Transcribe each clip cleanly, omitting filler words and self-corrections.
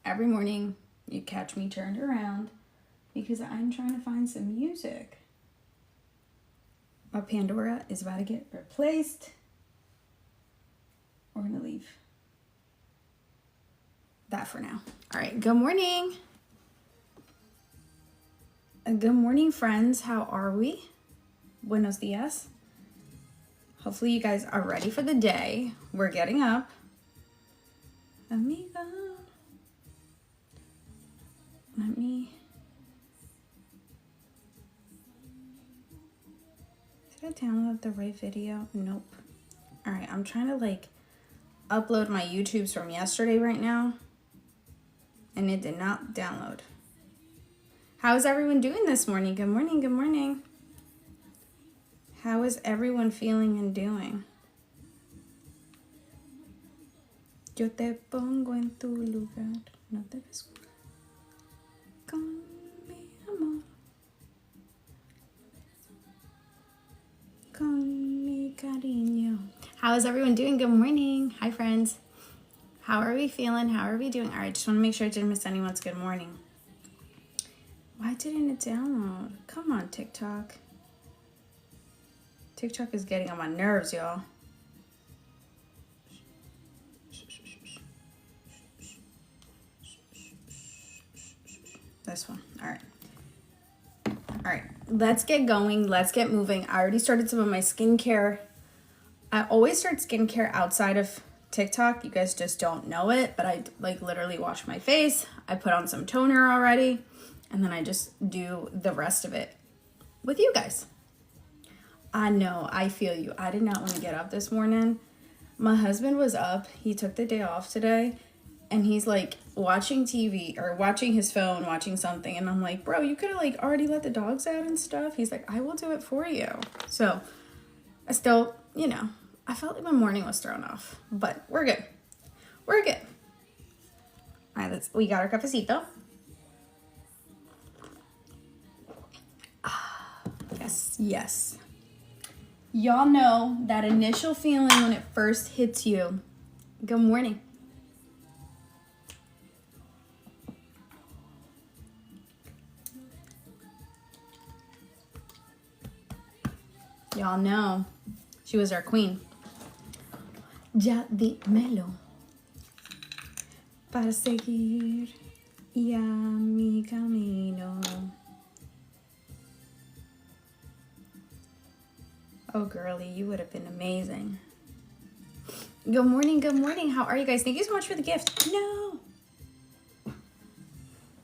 every morning you catch me turned around because I'm trying to find some music. My Pandora is about to get replaced. We're going to leave that for now. All right, good morning. Good morning, friends. How are we? Buenos dias. Hopefully you guys are ready for the day. We're getting up. Amiga. Let me... Did I download the right video? Nope. All right, I'm trying to upload my YouTubes from yesterday right now. And it did not download. How is everyone doing this morning? Good morning, good morning. How is everyone feeling and doing? Yo te pongo en tu lugar. No te ves con mi amor. Con mi cariño. How is everyone doing? Good morning. Hi, friends. How are we feeling? How are we doing? All right, just want to make sure I didn't miss anyone's good morning. Why didn't it download? Come on, TikTok. TikTok is getting on my nerves, y'all. This one. All right. All right. Let's get going. Let's get moving. I already started some of my skincare. I always start skincare outside of TikTok. You guys just don't know it, but I literally wash my face. I put on some toner already, and then I just do the rest of it with you guys. I know, I feel you. I did not want to get up this morning. My husband was up. He took the day off today, and he's watching TV or watching his phone, watching something. And I'm like, bro, you could have already let the dogs out and stuff. He's like, I will do it for you. So I still, I felt like my morning was thrown off, but we're good. We're good. All right, we got our cafecito. Yes, yes. Y'all know that initial feeling when it first hits you. Good morning. Y'all know she was our queen. Ya dímelo para seguir ya mi camino. Oh, girly, you would have been amazing. Good morning, good morning. How are you guys? Thank you so much for the gift. No.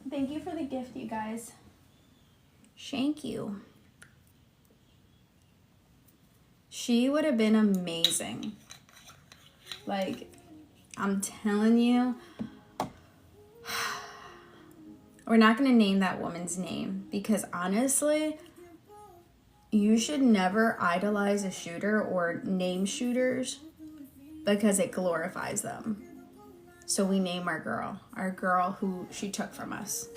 Thank you for the gift, you guys. Thank you. She would have been amazing. I'm telling you. We're not going to name that woman's name because honestly, you should never idolize a shooter or name shooters because it glorifies them. So we name our girl who she took from us.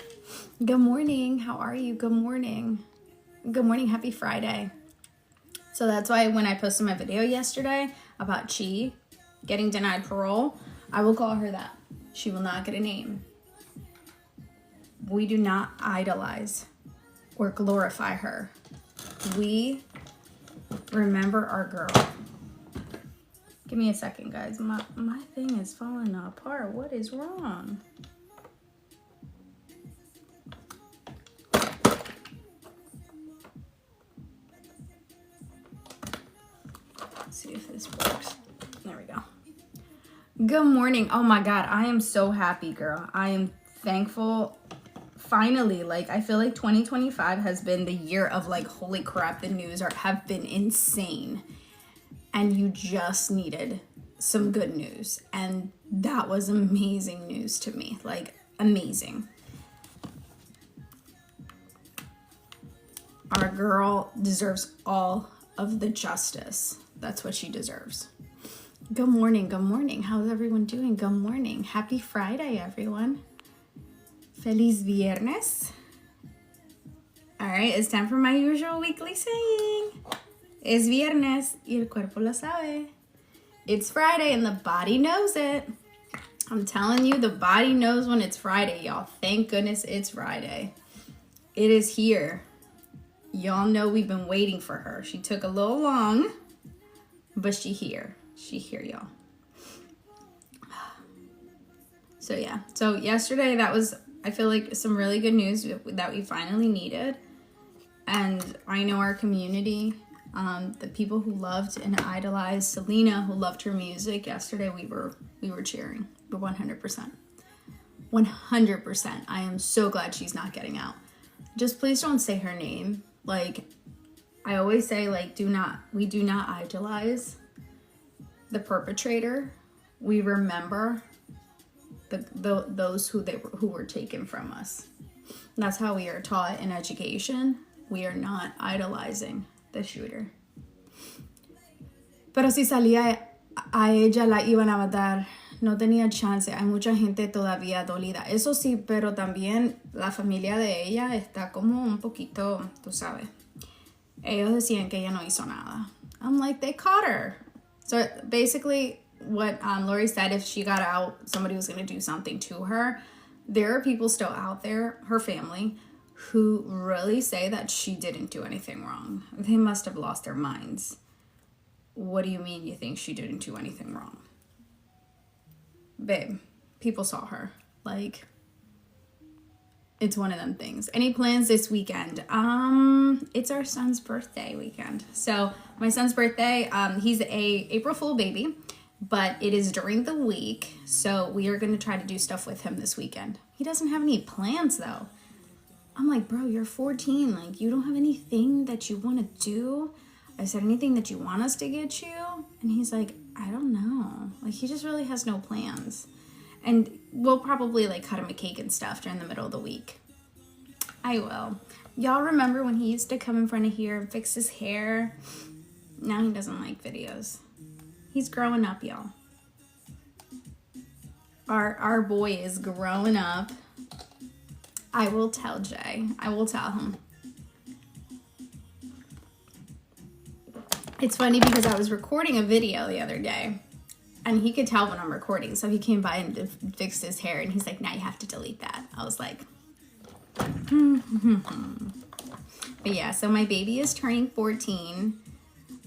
Good morning. How are you? Good morning. Good morning. Happy Friday. So that's why when I posted my video yesterday about Chi getting denied parole, I will call her that. She will not get a name. We do not idolize or glorify her. We remember our girl. Give me a second, guys. My thing is falling apart. What is wrong? Let's see if this works. There we go. Good morning. Oh my God. I am so happy, girl. I am thankful. Finally, I feel like 2025 has been the year of holy crap, the news have been insane. And you just needed some good news. And that was amazing news to me. Amazing. Our girl deserves all of the justice. That's what she deserves. Good morning. Good morning. How's everyone doing? Good morning. Happy Friday, everyone. Feliz viernes. All right, it's time for my usual weekly saying. Es viernes y el cuerpo lo sabe. It's Friday and the body knows it. I'm telling you, the body knows when it's Friday, y'all. Thank goodness it's Friday. It is here. Y'all know we've been waiting for her. She took a little long, but she here. She here, y'all. So yeah. So yesterday, that was, I feel like, some really good news that we finally needed. And I know our community, the people who loved and idolized Selena, who loved her music, yesterday we were cheering. 100%. 100%. I am so glad she's not getting out. Just please don't say her name. Like, I always say, like, we do not idolize the perpetrator. We remember those who were taken from us. That's how we are taught in education. We are not idolizing the shooter. Pero si salía a ella la iban a matar. No tenía chance. Hay mucha gente todavía dolida. Eso sí, pero también la familia de ella está como un poquito, tú sabes. Ellos decían que ella no hizo nada. I'm like, they caught her. So basically what Lori said, if she got out, somebody was going to do something to her. There are people still out there, her family, who really say that she didn't do anything wrong. They must have lost their minds. What do you mean you think she didn't do anything wrong? Babe, people saw her. Like, it's one of them things. Any plans this weekend? It's our son's birthday weekend. So my son's birthday, he's a April Fool baby, but it is during the week. So we are going to try to do stuff with him this weekend. He doesn't have any plans though. I'm like, bro, you're 14. Like, you don't have anything that you want to do? I said, anything that you want us to get you? And he's like, I don't know. Like, he just really has no plans. And we'll probably, like, cut him a cake and stuff during the middle of the week. I will. Y'all remember when he used to come in front of here and fix his hair? Now he doesn't like videos. He's growing up, y'all. Our boy is growing up. I will tell Jay. I will tell him. It's funny because I was recording a video the other day and he could tell when I'm recording. So he came by and fixed his hair and he's like, now you have to delete that. I was like, But yeah, so my baby is turning 14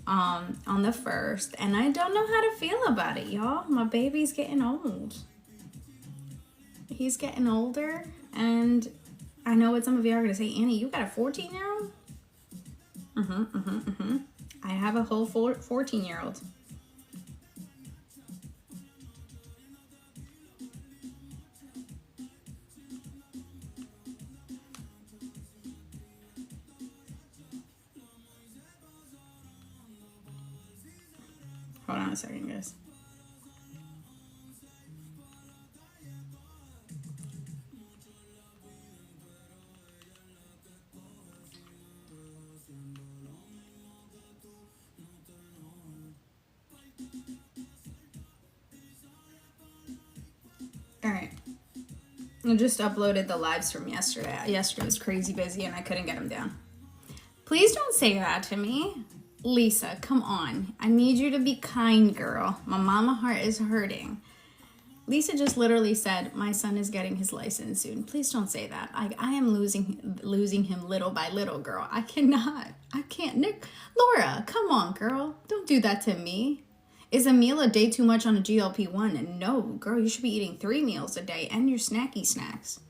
on the 1st and I don't know how to feel about it, y'all. My baby's getting old. He's getting older and I know what some of you are going to say, Annie, you got a 14-year-old? I have a whole 14-year-old. Hold on a second, guys. Alright. I just uploaded the lives from yesterday. Yesterday was crazy busy and I couldn't get them down. Please don't say that to me. Lisa, come on. I need you to be kind, girl. My mama heart is hurting. Lisa just literally said, my son is getting his license soon. Please don't say that. I am losing him little by little, girl. I cannot. I can't. Nick, Laura, come on, girl. Don't do that to me. Is a meal a day too much on a GLP-1? And no, girl, you should be eating 3 meals a day and your snacky snacks.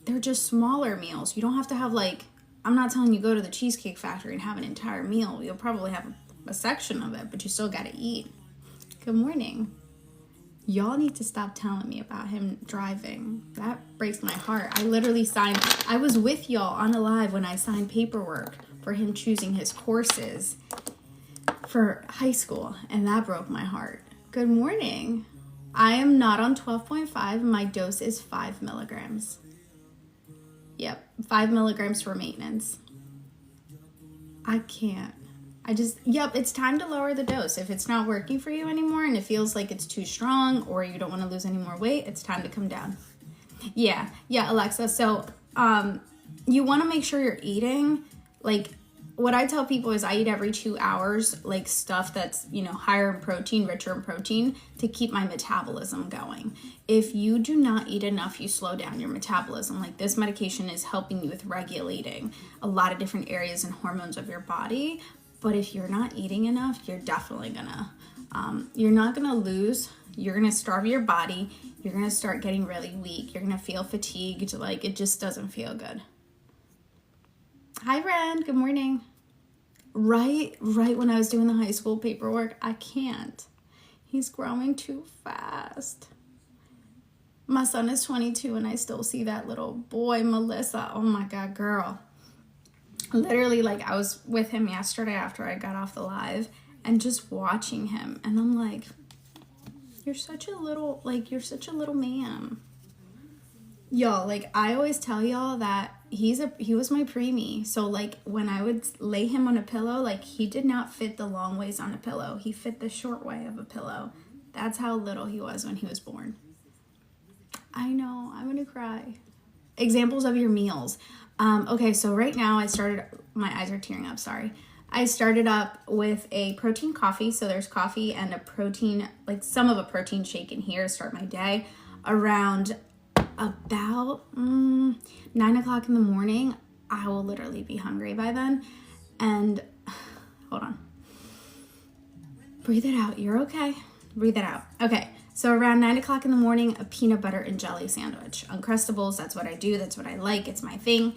They're just smaller meals. You don't have to have, like, I'm not telling you go to the Cheesecake Factory and have an entire meal. You'll probably have a section of it, but you still gotta eat. Good morning. Y'all need to stop telling me about him driving. That breaks my heart. I was with y'all on the live when I signed paperwork for him choosing his courses for high school, and that broke my heart. Good morning. I am not on 12.5. My dose is 5 milligrams. Yep, 5 milligrams for maintenance. I can't. Yep, it's time to lower the dose. If it's not working for you anymore and it feels like it's too strong or you don't want to lose any more weight, it's time to come down. Yeah, Alexa. So, you want to make sure you're eating, like, what I tell people is I eat every 2 hours, like stuff that's, higher in protein, richer in protein, to keep my metabolism going. If you do not eat enough, you slow down your metabolism. Like, this medication is helping you with regulating a lot of different areas and hormones of your body. But if you're not eating enough, you're definitely you're not gonna lose. You're gonna starve your body. You're gonna start getting really weak. You're gonna feel fatigued. Like, it just doesn't feel good. Hi, Ren. Good morning. Right when I was doing the high school paperwork, I can't. He's growing too fast. My son is 22 and I still see that little boy, Melissa. Oh my God, girl. Literally, like, I was with him yesterday after I got off the live and just watching him. And I'm like, you're such a little man. Y'all, like, I always tell y'all that he was my preemie. So, like, when I would lay him on a pillow, like, he did not fit the long ways on a pillow. He fit the short way of a pillow. That's how little he was when he was born. I know, I'm gonna cry. Examples of your meals. Okay, so right now my eyes are tearing up, sorry. I started up with a protein coffee. So there's coffee and a protein, like some of a protein shake in here to start my day. Around about 9 o'clock in the morning, I will literally be hungry by then. And hold on. Breathe it out. You're okay. Breathe it out. Okay. So around 9 o'clock in the morning, a peanut butter and jelly sandwich. Uncrustables, that's what I do. That's what I like. It's my thing.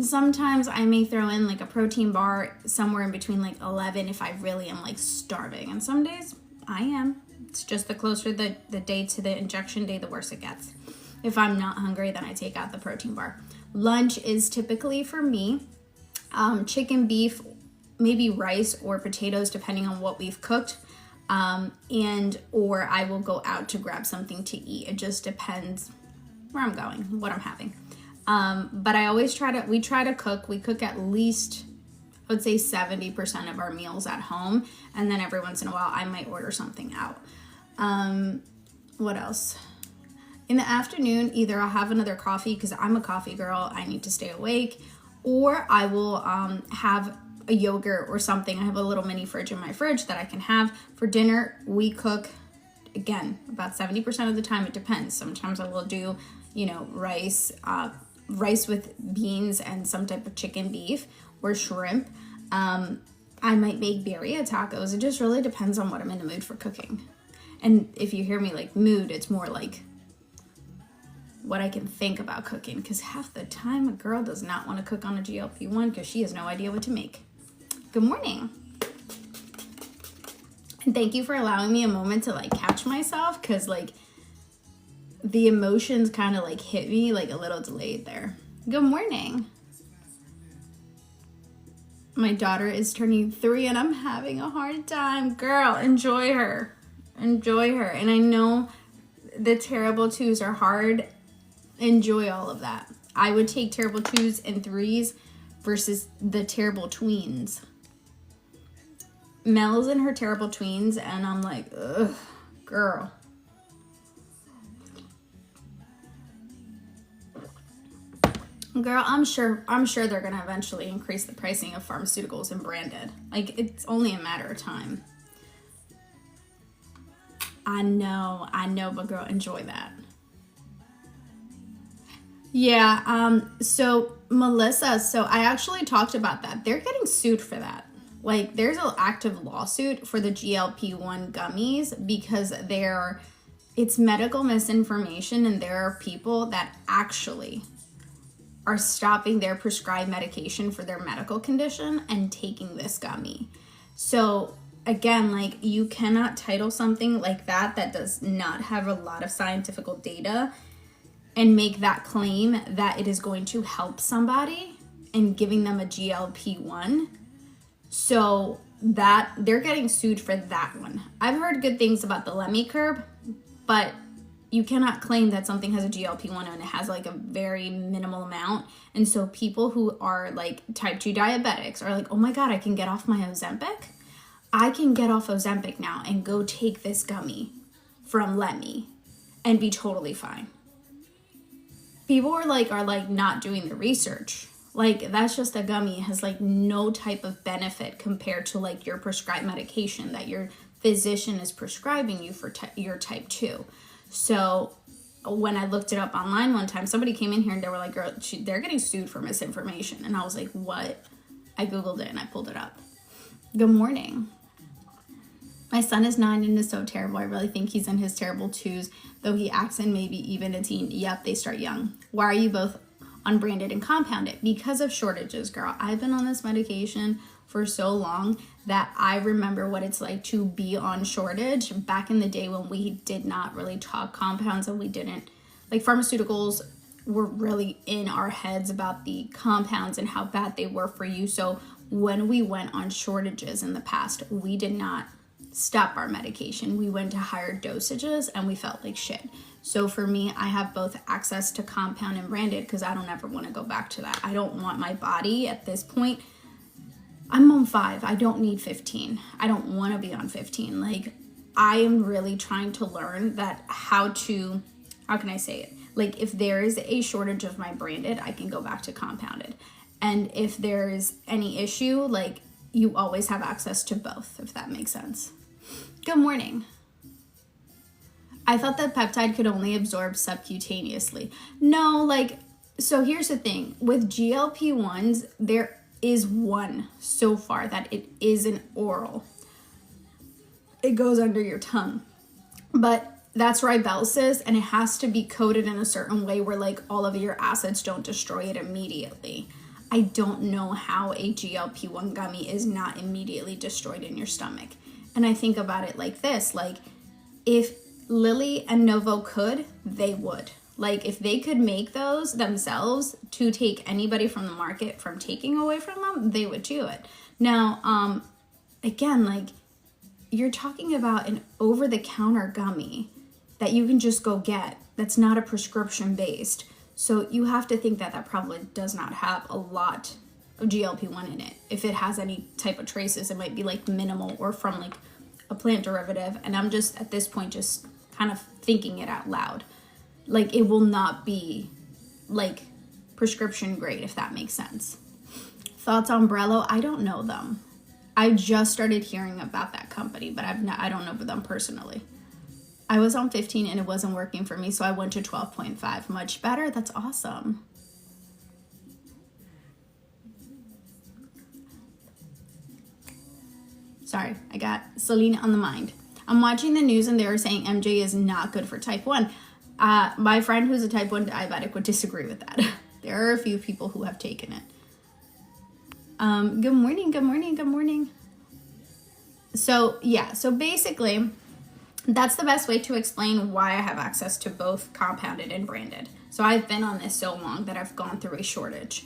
Sometimes I may throw in like a protein bar somewhere in between like 11 if I really am like starving. And some days I am. It's just the closer the day to the injection day, the worse it gets. If I'm not hungry, then I take out the protein bar. Lunch is typically for me, chicken, beef, maybe rice or potatoes, depending on what we've cooked. Or I will go out to grab something to eat. It just depends where I'm going, what I'm having. But I always we try to cook. We cook at least, I would say 70% of our meals at home. And then every once in a while, I might order something out. What else? In the afternoon, either I'll have another coffee because I'm a coffee girl. I need to stay awake. Or I will have a yogurt or something. I have a little mini fridge in my fridge that I can have. For dinner, we cook, again, about 70% of the time. It depends. Sometimes I will do, rice with beans and some type of chicken, beef, or shrimp. I might make birria tacos. It just really depends on what I'm in the mood for cooking. And if you hear me like mood, it's more like what I can think about cooking, because half the time a girl does not want to cook on a GLP-1 because she has no idea what to make. Good morning. And thank you for allowing me a moment to like catch myself, because like the emotions kind of like hit me like a little delayed there. Good morning. My daughter is turning 3 and I'm having a hard time. Girl, enjoy her. Enjoy her. And I know the terrible 2s are hard. Enjoy all of that. I would take terrible 2s and 3s versus the terrible tweens. Mel's in her terrible tweens and I'm like, ugh, girl. Girl, I'm sure they're gonna eventually increase the pricing of pharmaceuticals and branded. Like, it's only a matter of time. I know, but girl, enjoy that. Yeah, so Melissa, so I actually talked about that. They're getting sued for that. Like, there's an active lawsuit for the GLP-1 gummies because it's medical misinformation, and there are people that actually are stopping their prescribed medication for their medical condition and taking this gummy. So again, like, you cannot title something like that does not have a lot of scientific data and make that claim that it is going to help somebody and giving them a GLP-1. So that they're getting sued for that one. I've heard good things about the Lemmy curb, but you cannot claim that something has a GLP-1 and it has like a very minimal amount. And so people who are like type 2 diabetics are like, oh my God, I can get off my Ozempic. I can get off Ozempic now and go take this gummy from Lemmy and be totally fine. People are like not doing the research Like, that's just a gummy. It has like no type of benefit compared to like your prescribed medication that your physician is prescribing you for your type 2. So when I looked it up online one time, somebody came in here and they were like, girl, they're getting sued for misinformation. And I was like, what? I Googled it and I pulled it up. Good morning. My son is 9 and is so terrible. I really think he's in his terrible twos, though he acts in maybe even a teen. Yep, they start young. Why are you both unbranded and compounded? Because of shortages, girl. I've been on this medication for so long that I remember what it's like to be on shortage back in the day when we did not really talk compounds, and we didn't, like, pharmaceuticals were really in our heads about the compounds and how bad they were for you. So when we went on shortages in the past, we did not stop our medication. We went to higher dosages and we felt like shit. So for me, I have both access to compound and branded because I don't ever want to go back to that. I don't want my body at this point. I'm on 5. I don't need 15. I don't want to be on 15. Like, I am really trying to learn that how can I say it? Like, if there is a shortage of my branded, I can go back to compounded. And if there's any issue, like, you always have access to both, if that makes sense. Good morning. I thought that peptide could only absorb subcutaneously. No, like, so here's the thing. With GLP-1s, there is one so far that it is an oral. It goes under your tongue. But that's Ribelsis, and it has to be coated in a certain way where, like, all of your acids don't destroy it immediately. I don't know how a GLP-1 gummy is not immediately destroyed in your stomach. And I think about it like this, like, if Lilly and Novo could, they would. Like, if they could make those themselves to take anybody from the market from taking away from them, they would do it. Now, again, like, you're talking about an over-the-counter gummy that you can just go get that's not a prescription based. So you have to think that that probably does not have a lot of GLP-1 in it. If it has any type of traces, it might be like minimal or from like a plant derivative. And I'm just at this point just kind of thinking it out loud. Like, it will not be like prescription grade, if that makes sense. Thoughts on Brello? I don't know them. I just started hearing about that company, but I don't know them personally. I was on 15 and it wasn't working for me, so I went to 12.5. Much better. That's awesome. Sorry, I got Selena on the mind. I'm watching the news and they were saying MJ is not good for type 1. My friend who's a type 1 diabetic would disagree with that. There are a few people who have taken it. Good morning, good morning, good morning. So yeah, so basically, that's the best way to explain why I have access to both compounded and branded. So I've been on this so long that I've gone through a shortage.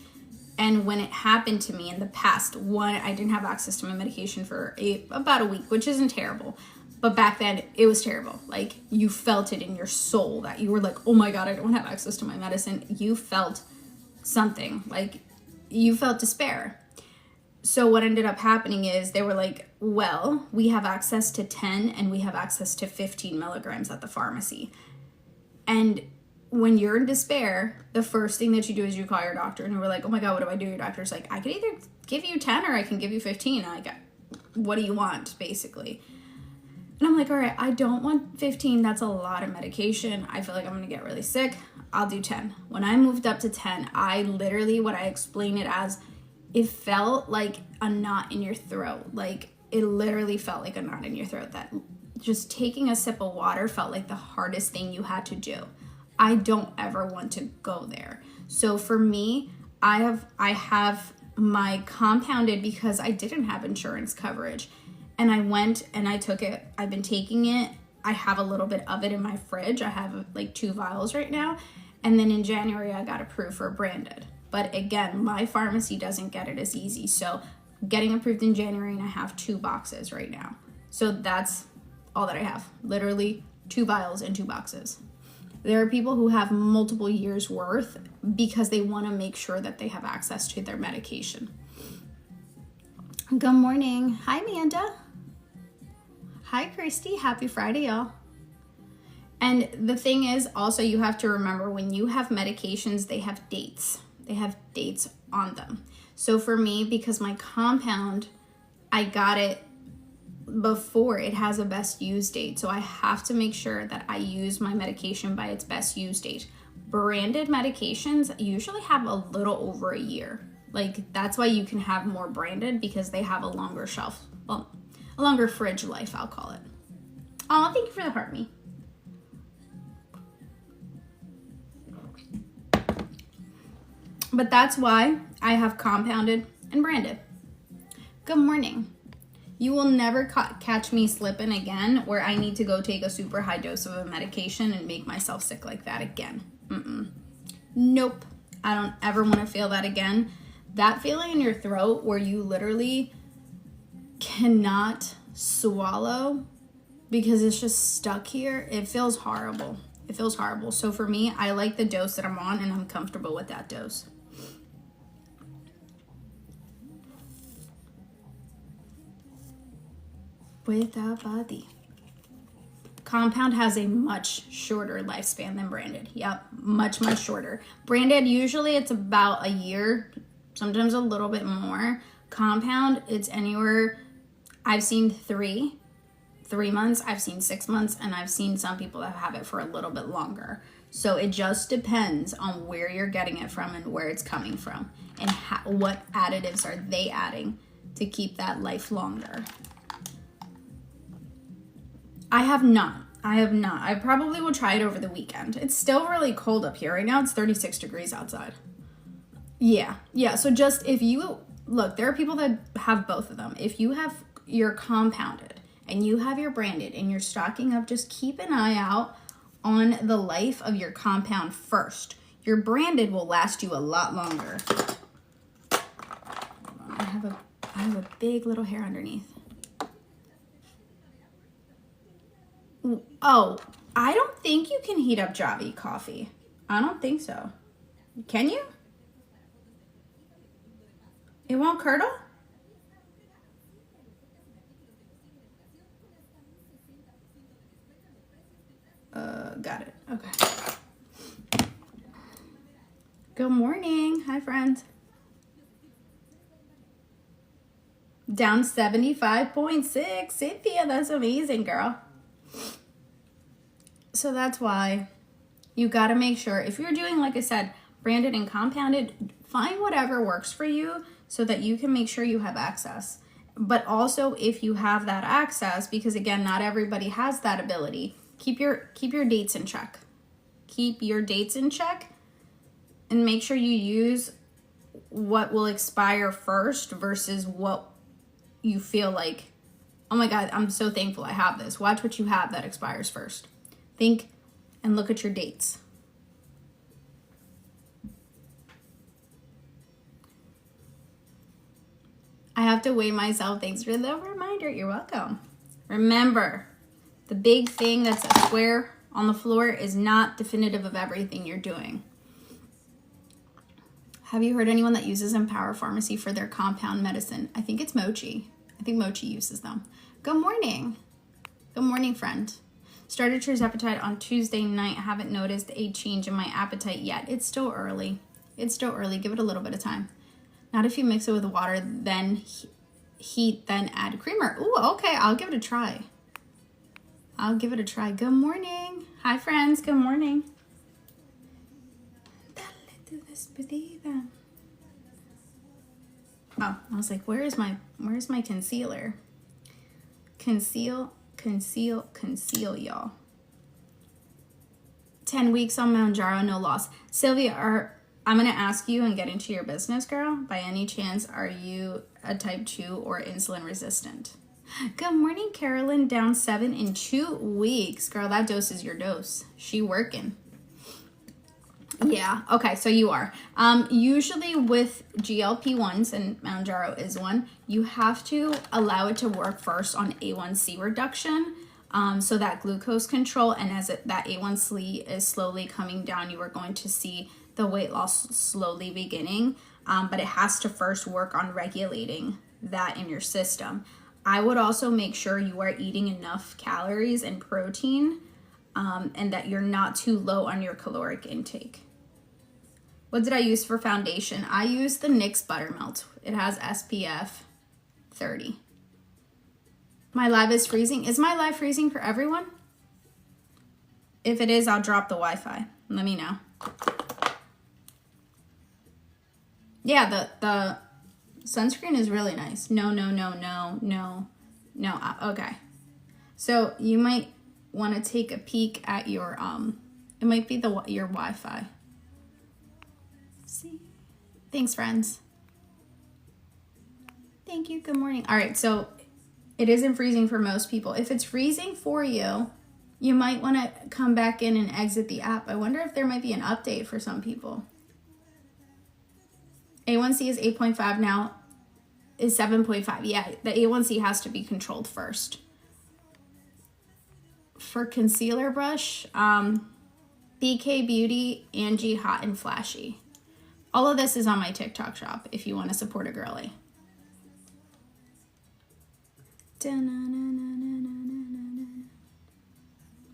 And when it happened to me in the past, one, I didn't have access to my medication for about a week, which isn't terrible. But back then, it was terrible. Like, you felt it in your soul that you were like, oh my God, I don't have access to my medicine. You felt something, like you felt despair. So what ended up happening is they were like, well, we have access to 10 and we have access to 15 milligrams at the pharmacy. And when you're in despair, the first thing that you do is you call your doctor, and we're like, oh my God, what do I do? Your doctor's like, I can either give you 10 or I can give you 15. I'm like, what do you want, basically? And I'm like, all right, I don't want 15. That's a lot of medication. I feel like I'm going to get really sick. I'll do 10. When I moved up to 10, I literally, what I explain it as, it felt like a knot in your throat. Like, it literally felt like a knot in your throat, that just taking a sip of water felt like the hardest thing you had to do. I don't ever want to go there. So for me, I have my compounded because I didn't have insurance coverage. And I went and I took it. I've been taking it. I have a little bit of it in my fridge. I have like 2 vials right now. And then in January, I got approved for branded. But again, my pharmacy doesn't get it as easy. So getting approved in January, and I have 2 boxes right now. So that's all that I have. Literally 2 vials and 2 boxes. There are people who have multiple years worth because they want to make sure that they have access to their medication. Good morning. Hi, Amanda. Hi, Christy. Happy Friday, y'all. And the thing is, also, you have to remember when you have medications, they have dates. They have dates on them. So for me, because my compound, I got it before it has a best use date. So I have to make sure that I use my medication by its best use date. Branded medications usually have a little over a year. Like, that's why you can have more branded, because they have a longer shelf, well, a longer fridge life, I'll call it. Oh, thank you for the heart, me. But that's why I have compounded and branded. Good morning. You will never catch me slipping again where I need to go take a super high dose of a medication and make myself sick like that again. Nope. I don't ever want to feel that again. That feeling in your throat where you literally cannot swallow because it's just stuck here, it feels horrible. It feels horrible. So for me, I like the dose that I'm on, and I'm comfortable with that dose. With a body. Compound has a much shorter lifespan than branded. Yep, much shorter. Branded, usually it's about a year, sometimes a little bit more. Compound, it's anywhere, I've seen 3 months, I've seen 6 months, and I've seen some people that have it for a little bit longer. So it just depends on where you're getting it from and where it's coming from, and what additives are they adding to keep that life longer. I have not. I probably will try it over the weekend. It's still really cold up here. Right now it's 36 degrees outside. Yeah. So just if you, look, there are people that have both of them. If you have your compounded and you have your branded and you're stocking up, just keep an eye out on the life of your compound first. Your branded will last you a lot longer. I have a big little hair underneath. Oh, I don't think you can heat up Java coffee. I don't think so. Can you? It won't curdle? Got it. Okay. Good morning. Hi, friends. Down 75.6. Cynthia, that's amazing, girl. So that's why you got to make sure, if you're doing, like I said, branded and compounded, find whatever works for you so that you can make sure you have access. But also, if you have that access, because again, not everybody has that ability, keep your dates in check. Keep your dates in check and make sure you use what will expire first versus what you feel like, oh my God, I'm so thankful I have this. Watch what you have that expires first. Think and look at your dates. I have to weigh myself. Thanks for the reminder. You're welcome. Remember, the big thing that's a square on the floor is not definitive of everything you're doing. Have you heard anyone that uses Empower Pharmacy for their compound medicine? I think it's Mochi. I think Mochi uses them. Good morning. Good morning, friend. Started tirzepatide on Tuesday night. Haven't noticed a change in my appetite yet. It's still early. Give it a little bit of time. Not if you mix it with water, then heat, then add creamer. Ooh, okay. I'll give it a try. Good morning. Hi, friends. Good morning. Oh, I was like, where's my concealer? Conceal, y'all. 10 weeks on Mounjaro, no loss. Sylvia, I'm going to ask you and get into your business, girl. By any chance, are you a type 2 or insulin resistant? Good morning, Carolyn. Down 7 in 2 weeks. Girl, that dose is your dose. She working. Yeah, okay, so you are. Usually with GLP-1s, and Mounjaro is one, you have to allow it to work first on A1C reduction, so that glucose control, and as that A1C is slowly coming down, you are going to see the weight loss slowly beginning, but it has to first work on regulating that in your system. I would also make sure you are eating enough calories and protein, and that you're not too low on your caloric intake. What did I use for foundation? I used the NYX Buttermelt. It has SPF 30. My live is freezing. Is my live freezing for everyone? If it is, I'll drop the Wi-Fi. Let me know. Yeah, the sunscreen is really nice. No. Okay. So you might want to take a peek at your, it might be your Wi-Fi. See? Thanks, friends. Thank you. Good morning. All right, so it isn't freezing for most people. If it's freezing for you, you might want to come back in and exit the app. I wonder if there might be an update for some people. A1C is 8.5 now, is 7.5. Yeah, the A1C has to be controlled first. For concealer brush, BK Beauty, Angie Hot and Flashy. All of this is on my TikTok shop if you want to support a girly.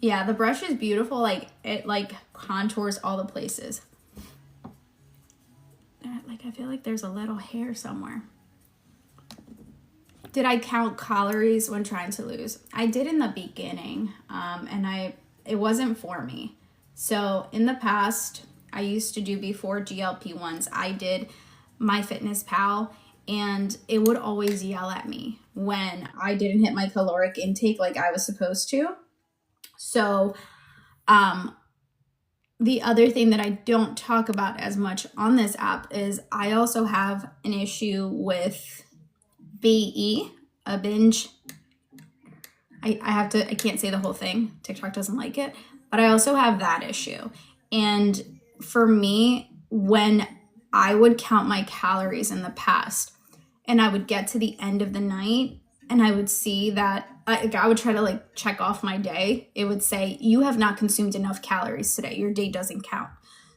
Yeah, the brush is beautiful. Like, it like contours all the places. Like, I feel like there's a little hair somewhere. Did I count calories when trying to lose? I did in the beginning, and it wasn't for me. So in the past, I used to do, before GLP-1s, I did MyFitnessPal, and it would always yell at me when I didn't hit my caloric intake like I was supposed to. So the other thing that I don't talk about as much on this app is I also have an issue with BE, a binge. I can't say the whole thing. TikTok doesn't like it, but I also have that issue. And for me, when I would count my calories in the past and I would get to the end of the night and I would see that I would try to like check off my day, it would say, you have not consumed enough calories today. Your day doesn't count.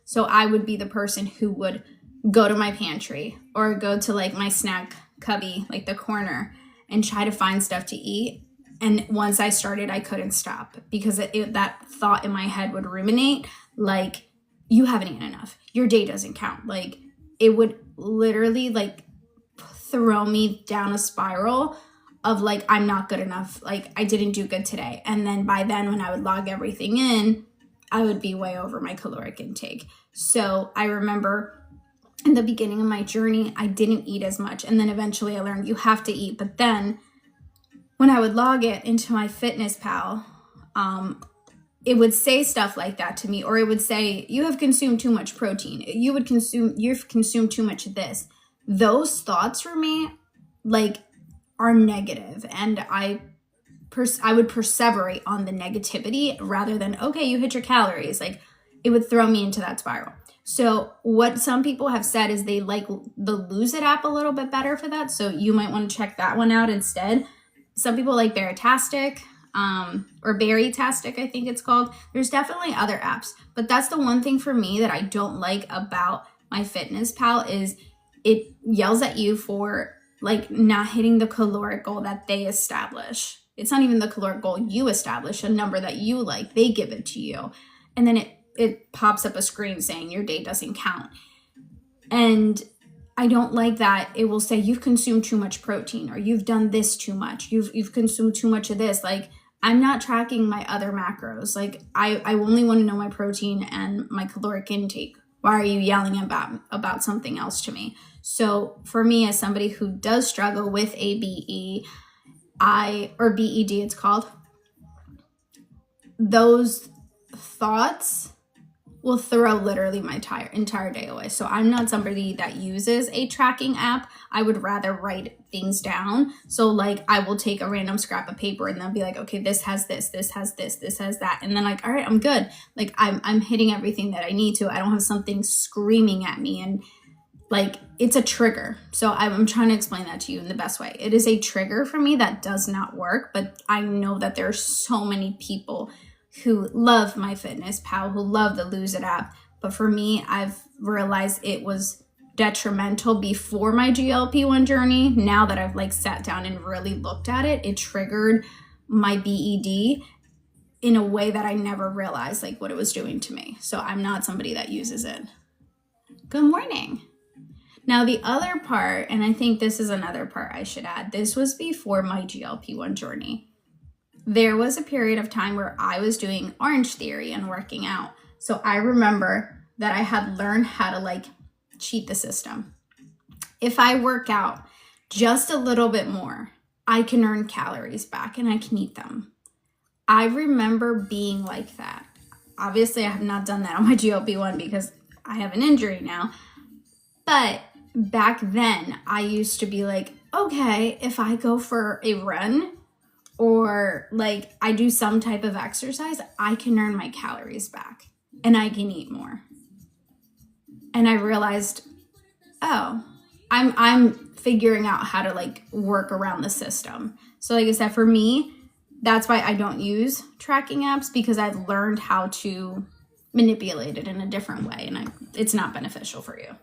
So I would be the person who would go to my pantry or go to like my snack cubby, like the corner, and try to find stuff to eat. And once I started, I couldn't stop because that thought in my head would ruminate like, you haven't eaten enough. Your day doesn't count. Like, it would literally like throw me down a spiral of like, I'm not good enough. Like, I didn't do good today. And then by then, when I would log everything in, I would be way over my caloric intake. So I remember in the beginning of my journey, I didn't eat as much. And then eventually I learned you have to eat. But then when I would log it into my FitnessPal, it would say stuff like that to me, or it would say, you have consumed too much protein. You've consumed too much of this. Those thoughts for me, like, are negative, and I would perseverate on the negativity rather than, okay, you hit your calories. Like, it would throw me into that spiral. So what some people have said is they like the Lose It app a little bit better for that. So you might want to check that one out instead. Some people like Berrytastic, or Berrytastic, I think it's called. There's definitely other apps, but that's the one thing for me that I don't like about MyFitnessPal is it yells at you for like not hitting the caloric goal that they establish. It's not even the caloric goal you establish, a number that you like, they give it to you. And then it pops up a screen saying your day doesn't count. And I don't like that. It will say you've consumed too much protein, or you've done this too much. You've consumed too much of this. Like, I'm not tracking my other macros. Like, I only want to know my protein and my caloric intake. Why are you yelling about something else to me? So for me, as somebody who does struggle with ABE, or BED it's called, those thoughts will throw literally my entire day away. So I'm not somebody that uses a tracking app. I would rather write things down. So like, I will take a random scrap of paper and then be like, okay, this has this, this has this, this has that. And then like, all right, I'm good. Like, I'm hitting everything that I need to. I don't have something screaming at me, and like, it's a trigger. So I'm trying to explain that to you in the best way. It is a trigger for me that does not work, but I know that there are so many people who love MyFitnessPal, who love the Lose It app. But for me, I've realized it was detrimental before my GLP-1 journey. Now that I've like sat down and really looked at it, it triggered my BED in a way that I never realized like what it was doing to me. So I'm not somebody that uses it. Good morning. Now the other part, and I think this is another part I should add, this was before my GLP-1 journey. There was a period of time where I was doing Orange Theory and working out. So I remember that I had learned how to like cheat the system. If I work out just a little bit more, I can earn calories back and I can eat them. I remember being like that. Obviously, I have not done that on my GLP-1 because I have an injury now. But back then, I used to be like, okay, if I go for a run or like I do some type of exercise, I can earn my calories back and I can eat more. And I realized, oh, I'm figuring out how to like work around the system. So like I said, for me, that's why I don't use tracking apps, because I've learned how to manipulate it in a different way, and it's not beneficial for you,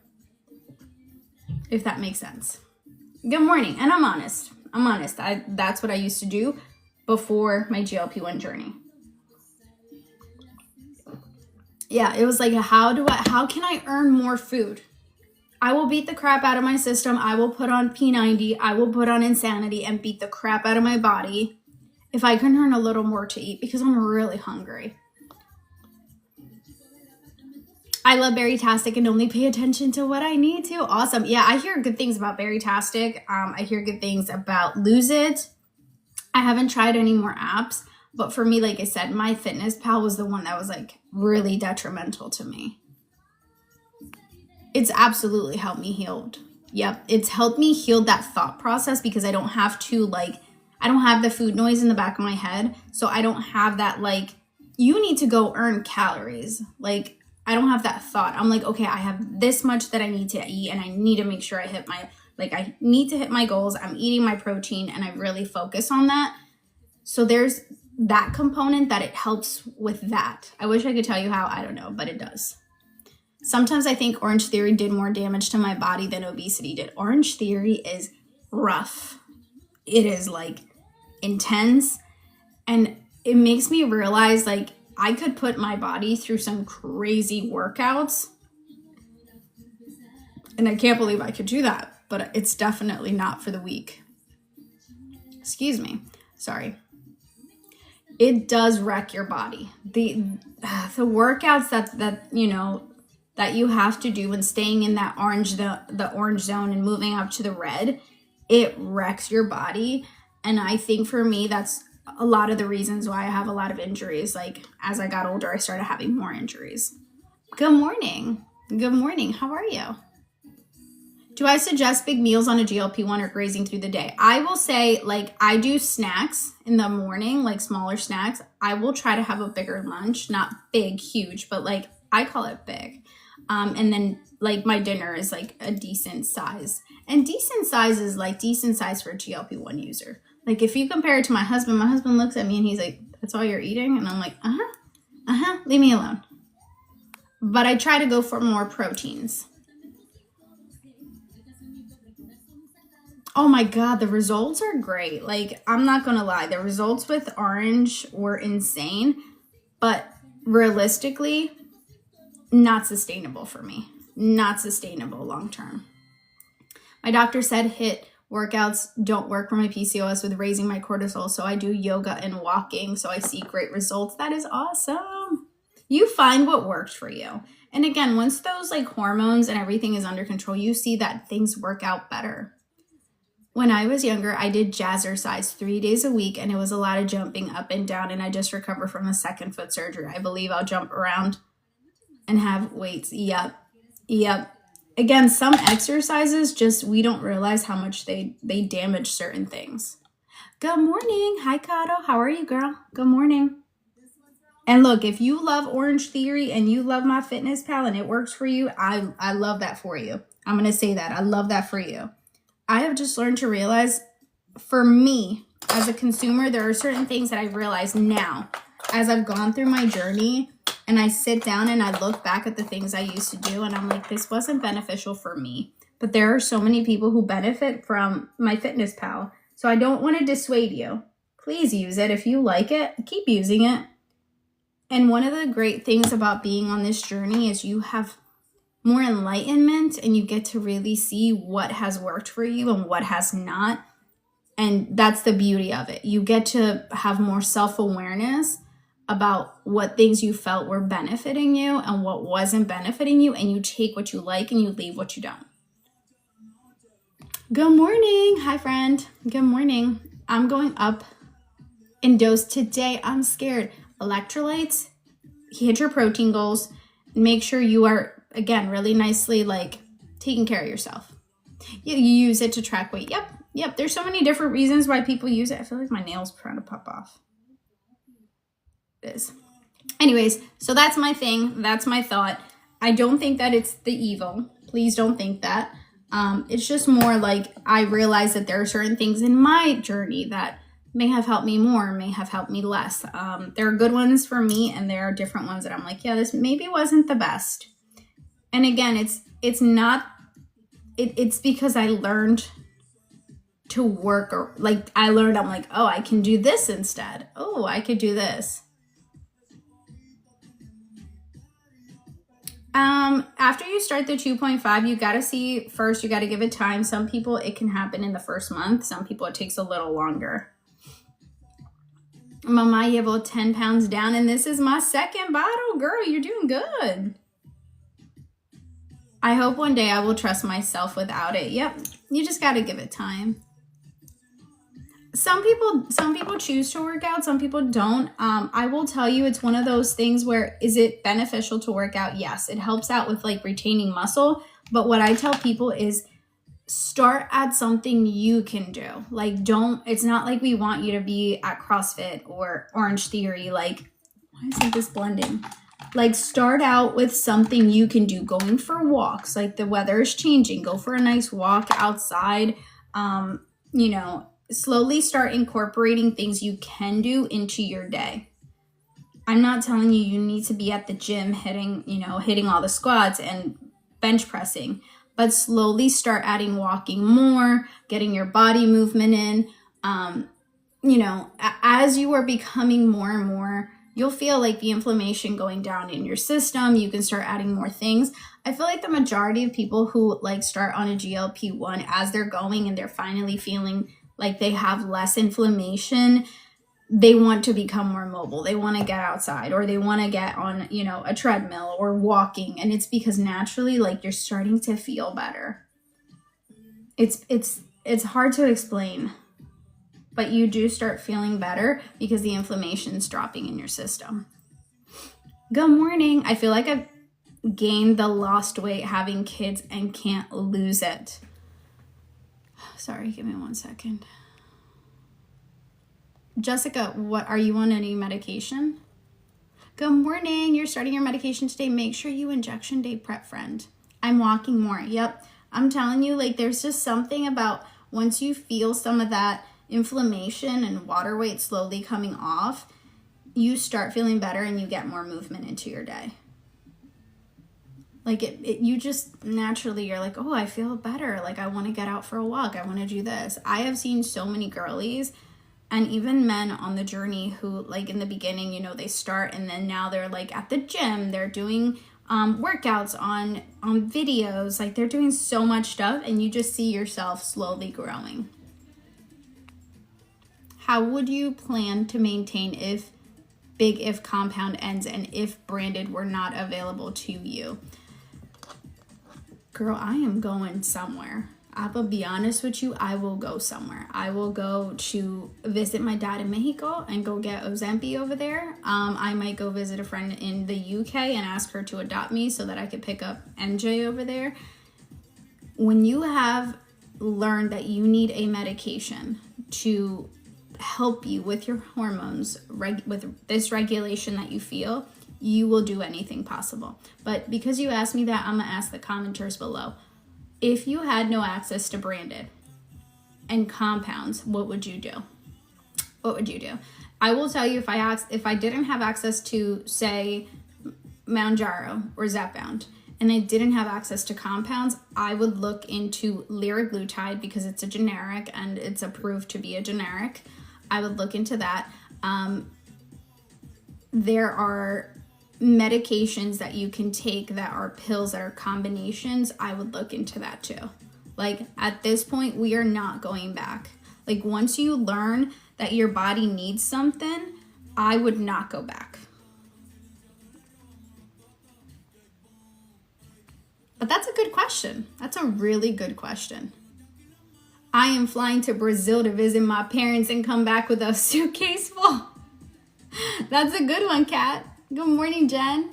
if that makes sense. Good morning. And I'm honest. That's what I used to do before my GLP-1 journey. Yeah, it was like, how can I earn more food? I will beat the crap out of my system. I will put on P90. I will put on Insanity and beat the crap out of my body if I can earn a little more to eat, because I'm really hungry. I love Berrytastic and only pay attention to what I need to. Awesome. Yeah, I hear good things about Berrytastic. I hear good things about Lose It. I haven't tried any more apps, but for me, like I said, MyFitnessPal was the one that was like really detrimental to me. It's absolutely helped me heal. Yep, it's helped me heal that thought process, because I don't have the food noise in the back of my head. So I don't have that like, you need to go earn calories. Like, I don't have that thought. I'm like, okay, I have this much that I need to eat and I need to make sure I hit I need to hit my goals. I'm eating my protein and I really focus on that. So there's that component that it helps with that. I wish I could tell you how, I don't know, but it does. Sometimes I think Orange Theory did more damage to my body than obesity did. Orange Theory is rough. It is like intense, and it makes me realize like I could put my body through some crazy workouts, and I can't believe I could do that, but it's definitely not for the weak. Excuse me. Sorry. It does wreck your body. The workouts that you have to do when staying in that the orange zone and moving up to the red, it wrecks your body. And I think for me, that's a lot of the reasons why I have a lot of injuries. Like as I got older, I started having more injuries. Good morning. Good morning. How are you? Do I suggest big meals on a GLP-1 or grazing through the day? I will say, like, I do snacks in the morning, like smaller snacks. I will try to have a bigger lunch, not big, huge, but like I call it big. And then like my dinner is like a decent size. And decent size is like decent size for a GLP-1 user. Like if you compare it to my husband looks at me and he's like, that's all you're eating? And I'm like, leave me alone. But I try to go for more proteins. Oh my God, the results are great. Like, I'm not going to lie. The results with Orange were insane, but realistically, not sustainable for me. Not sustainable long-term. My doctor said HIIT workouts don't work for my PCOS with raising my cortisol, so I do yoga and walking, so I see great results. That is awesome. You find what works for you. And again, once those like hormones and everything is under control, you see that things work out better. When I was younger, I did jazzercise 3 days a week, and it was a lot of jumping up and down, and I just recovered from a second foot surgery. I believe I'll jump around and have weights. Yep. Again, some exercises, just we don't realize how much they damage certain things. Good morning. Hi, Kato. How are you, girl? Good morning. And look, if you love Orange Theory and you love MyFitnessPal and it works for you, I love that for you. I'm going to say that. I love that for you. I have just learned to realize, for me, as a consumer, there are certain things that I realize now as I've gone through my journey and I sit down and I look back at the things I used to do and I'm like, this wasn't beneficial for me. But there are so many people who benefit from MyFitnessPal. So I don't want to dissuade you. Please use it. If you like it, keep using it. And one of the great things about being on this journey is you have more enlightenment, and you get to really see what has worked for you and what has not. And that's the beauty of it. You get to have more self-awareness about what things you felt were benefiting you and what wasn't benefiting you, and you take what you like and you leave what you don't. Good morning. Hi, friend. Good morning. I'm going up in dose today. I'm scared. Electrolytes, hit your protein goals, and make sure you are, again, really nicely like taking care of yourself. You use it to track weight. Yep. There's so many different reasons why people use it. I feel like my nail's trying to pop off. It is. Anyways, so that's my thing. That's my thought. I don't think that it's the evil. Please don't think that. It's just more like I realize that there are certain things in my journey that may have helped me more, may have helped me less. There are good ones for me, and there are different ones that I'm like, yeah, this maybe wasn't the best. And again, it's not. It's because I learned to work, or like I'm like, oh, I can do this instead. Oh, I could do this. After you start the 2.5, you got to see first, you got to give it time. Some people, it can happen in the first month. Some people, it takes a little longer. Mama, you have 10 pounds down, and this is my second bottle. Girl, you're doing good. I hope one day I will trust myself without it. Yep, you just got to give it time. Some people choose to work out, some people don't. I will tell you, it's one of those things where, is it beneficial to work out? Yes, it helps out with like retaining muscle. But what I tell people is start at something you can do. Like, it's not like we want you to be at CrossFit or Orange Theory. Like, why isn't this blending? Like, start out with something you can do. Going for walks, like the weather is changing. Go for a nice walk outside. Slowly start incorporating things you can do into your day. I'm not telling you need to be at the gym hitting all the squats and bench pressing, but slowly start adding walking more, getting your body movement in. As you are becoming more and more, you'll feel like the inflammation going down in your system. You can start adding more things. I feel like the majority of people who like start on a GLP-1 as they're going and they're finally feeling like they have less inflammation, they want to become more mobile. They want to get outside, or they want to get on, a treadmill or walking. And it's because naturally, like, you're starting to feel better. It's hard to explain, but you do start feeling better because the inflammation's dropping in your system. Good morning. I feel like I've gained the lost weight having kids and can't lose it. Sorry, give me 1 second. Jessica, what are you on, any medication? Good morning. You're starting your medication today. Make sure you injection day prep, friend. I'm walking more. Yep. I'm telling you, like, there's just something about once you feel some of that inflammation and water weight slowly coming off, you start feeling better and you get more movement into your day. Like you just naturally, you're like, oh, I feel better. Like, I want to get out for a walk. I want to do this. I have seen so many girlies and even men on the journey who, like, in the beginning, they start and then now they're like at the gym, they're doing workouts on videos. Like, they're doing so much stuff, and you just see yourself slowly growing. How would you plan to maintain if compound ends and if branded were not available to you? Girl, I am going somewhere. I will be honest with you, I will go somewhere. I will go to visit my dad in Mexico and go get Ozempic over there. I might go visit a friend in the UK and ask her to adopt me so that I could pick up MJ over there. When you have learned that you need a medication to help you with your hormones, with this regulation that you feel, you will do anything possible. But because you asked me that, I'm going to ask the commenters below. If you had no access to branded and compounds, what would you do? What would you do? I will tell you, if I didn't have access to, say, Mounjaro or Zepbound, and I didn't have access to compounds, I would look into liraglutide because it's a generic and it's approved to be a generic. I would look into that. There are medications that you can take that are pills that are combinations, I would look into that too. Like at this point, we are not going back. Like once you learn that your body needs something, I would not go back. But that's a good question. That's a really good question. I am flying to Brazil to visit my parents and come back with a suitcase full. That's a good one, Kat. Good morning, Jen.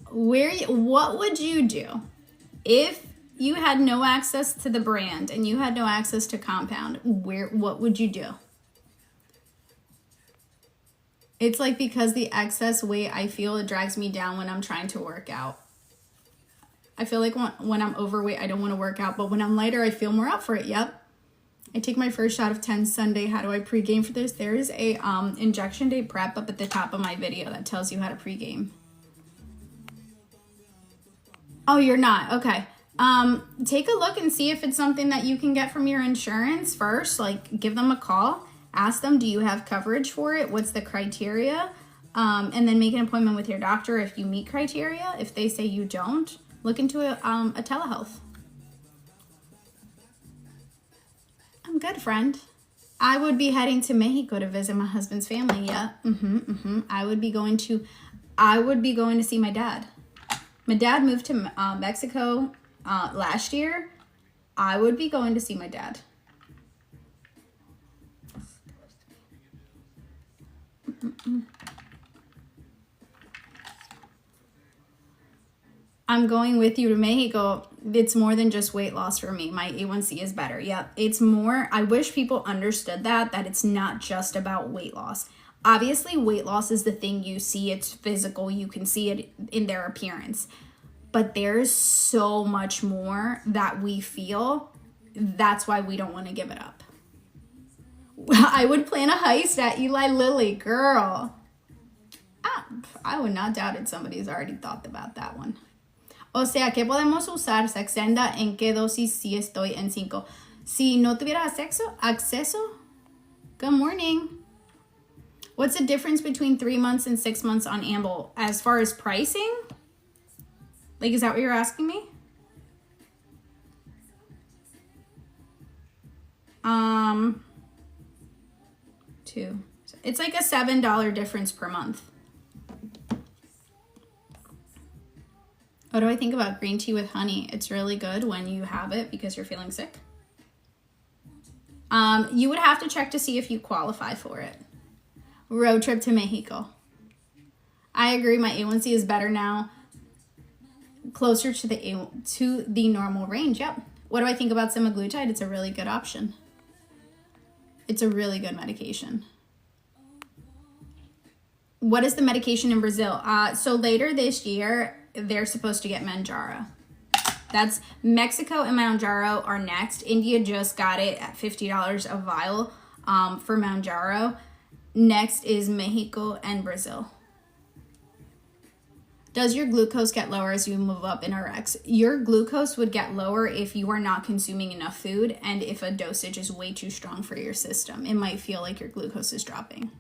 What would you do if you had no access to the brand and you had no access to compound? What would you do? It's like because the excess weight, I feel it drags me down when I'm trying to work out. I feel like when I'm overweight, I don't want to work out, but when I'm lighter, I feel more up for it. Yep. I take my first shot of 10 Sunday. How do I pregame for this? There is a injection day prep up at the top of my video that tells you how to pregame. Oh, you're not? Okay. Take a look and see if it's something that you can get from your insurance first. Like give them a call. Ask them, do you have coverage for it? What's the criteria? And then make an appointment with your doctor if you meet criteria. If they say you don't, look into a telehealth. I'm good, friend. I would be heading to Mexico to visit my husband's family. Yeah. I would be going to see my dad. My dad moved to Mexico last year. I would be going to see my dad. I'm going with you to Mexico. It's more than just weight loss for me. My A1C is better. Yep. It's more, I wish people understood that it's not just about weight loss. Obviously, weight loss is the thing you see. It's physical. You can see it in their appearance. But there's so much more that we feel. That's why we don't want to give it up. I would plan a heist at Eli Lilly. Girl. I would not doubt it. Somebody's already thought about that one. O sea, ¿qué podemos usar Saxenda? ¿En qué dosis si estoy en 5? Si no tuviera acceso? Good morning. What's the difference between 3 months and 6 months on Amble? As far as pricing? Like, is that what you're asking me? Two. It's like a $7 difference per month. What do I think about green tea with honey? It's really good when you have it because you're feeling sick. You would have to check to see if you qualify for it. Road trip to Mexico. I agree. My A1C is better now. Closer to the normal range. Yep. What do I think about semaglutide? It's a really good option. It's a really good medication. What is the medication in Brazil? So later this year, they're supposed to get Mounjaro. That's Mexico and Mounjaro are next. India just got it at $50 a vial for Mounjaro. Next is Mexico and Brazil. Does your glucose get lower as you move up in RX? Your glucose would get lower if you are not consuming enough food and if a dosage is way too strong for your system. It might feel like your glucose is dropping.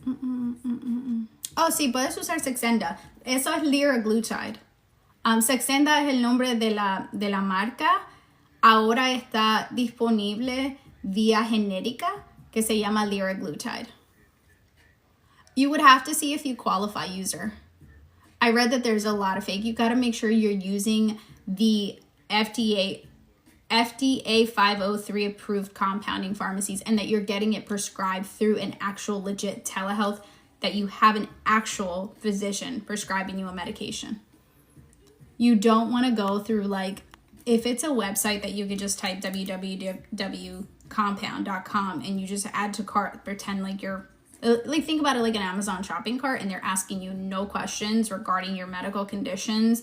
Oh, sí, puedes usar Saxenda. Eso es liraglutide. Saxenda es el nombre de la marca. Ahora está disponible vía genérica que se llama liraglutide. You would have to see if you qualify, user. I read that there's a lot of fake. You got to make sure you're using the FDA 503 approved compounding pharmacies and that you're getting it prescribed through an actual legit telehealth, that you have an actual physician prescribing you a medication. You don't want to go through, like, if it's a website that you could just type www.compound.com and you just add to cart, pretend like you're, like, think about it like an Amazon shopping cart and they're asking you no questions regarding your medical conditions.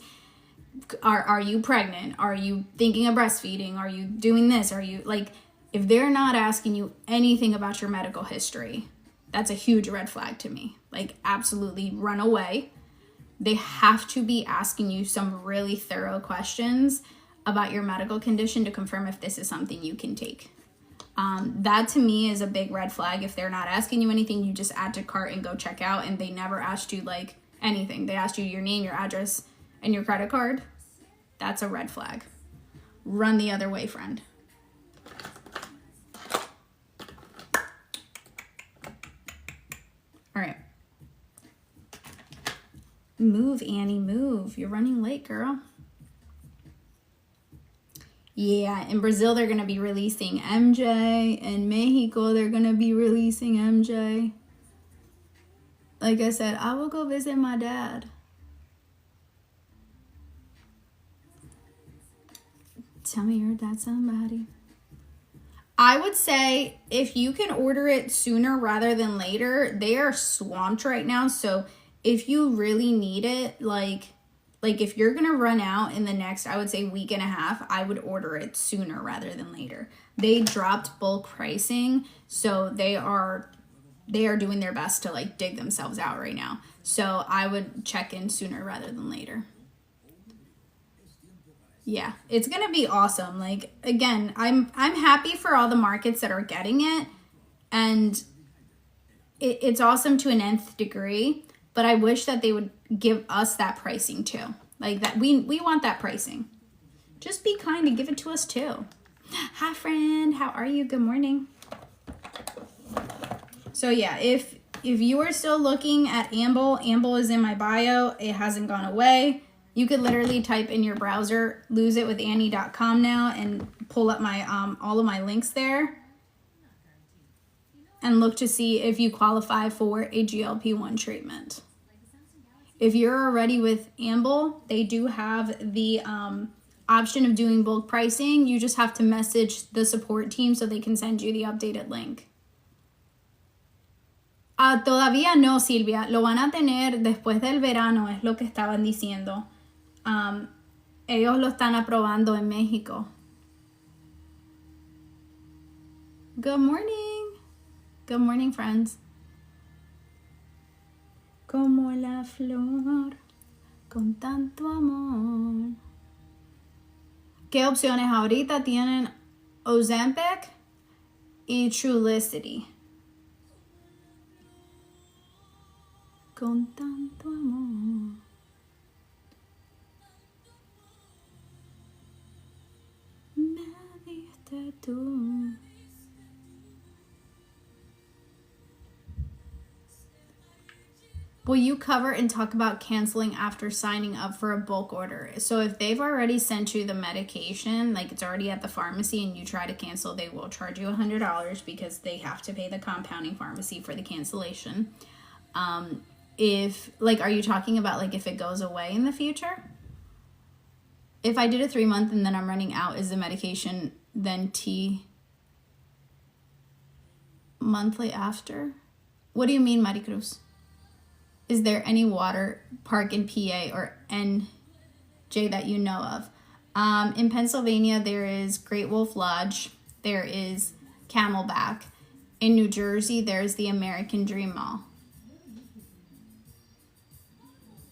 Are you pregnant? Are you thinking of breastfeeding? Are you doing this? Are you, like, if they're not asking you anything about your medical history, that's a huge red flag to me. Like, absolutely run away. They have to be asking you some really thorough questions about your medical condition to confirm if this is something you can take. That to me is a big red flag. If they're not asking you anything, you just add to cart and go check out, and they never asked you like anything. They asked you your name, your address, and your credit card. That's a red flag. Run the other way, friend. All right. Move, Annie, move. You're running late, girl. Yeah, in Brazil, they're going to be releasing MJ. In Mexico, they're going to be releasing MJ. Like I said, I will go visit my dad. Tell me your dad's somebody. I would say if you can order it sooner rather than later, they are swamped right now. So if you really need it, like if you're going to run out in the next, I would say week and a half, I would order it sooner rather than later. They dropped bulk pricing, so they are doing their best to like dig themselves out right now. So I would check in sooner rather than later. Yeah, it's going to be awesome. Like, again, I'm happy for all the markets that are getting it, and it's awesome to an nth degree, but I wish that they would give us that pricing too. Like that, we want that pricing. Just be kind and give it to us too. Hi, friend. How are you? Good morning. So yeah, if you are still looking at Amble is in my bio. It hasn't gone away. You could literally type in your browser, loseitwithannie.com now, and pull up my all of my links there and look to see if you qualify for a GLP-1 treatment. If you're already with Amble, they do have the option of doing bulk pricing. You just have to message the support team so they can send you the updated link. Todavía no, Silvia. Lo van a tener después del verano, es lo que estaban diciendo. Ellos lo están aprobando en México. Good morning. Good morning, friends. Como la flor, con tanto amor. ¿Qué opciones ahorita tienen? Ozempic y Trulicity. Con tanto amor. Me diste tú. Will you cover and talk about canceling after signing up for a bulk order? So if they've already sent you the medication, like it's already at the pharmacy, and you try to cancel, they will charge you $100 because they have to pay the compounding pharmacy for the cancellation. If, like, are you talking about, like, if it goes away in the future? If I did a 3-month and then I'm running out, is the medication then monthly after? What do you mean, Maricruz? Is there any water park in PA or NJ that you know of? In Pennsylvania, there is Great Wolf Lodge. There is Camelback. In New Jersey, there's the American Dream Mall.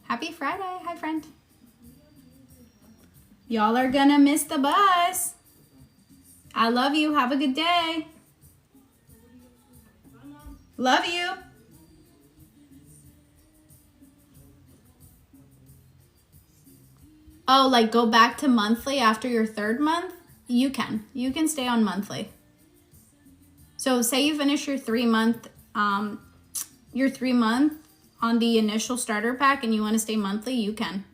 Happy Friday. Hi, friend. Y'all are gonna miss the bus. I love you. Have a good day. Love you. Oh, like go back to monthly after your 3rd month? You can. You can stay on monthly. So say you finish your 3-month, on the initial starter pack and you want to stay monthly, you can.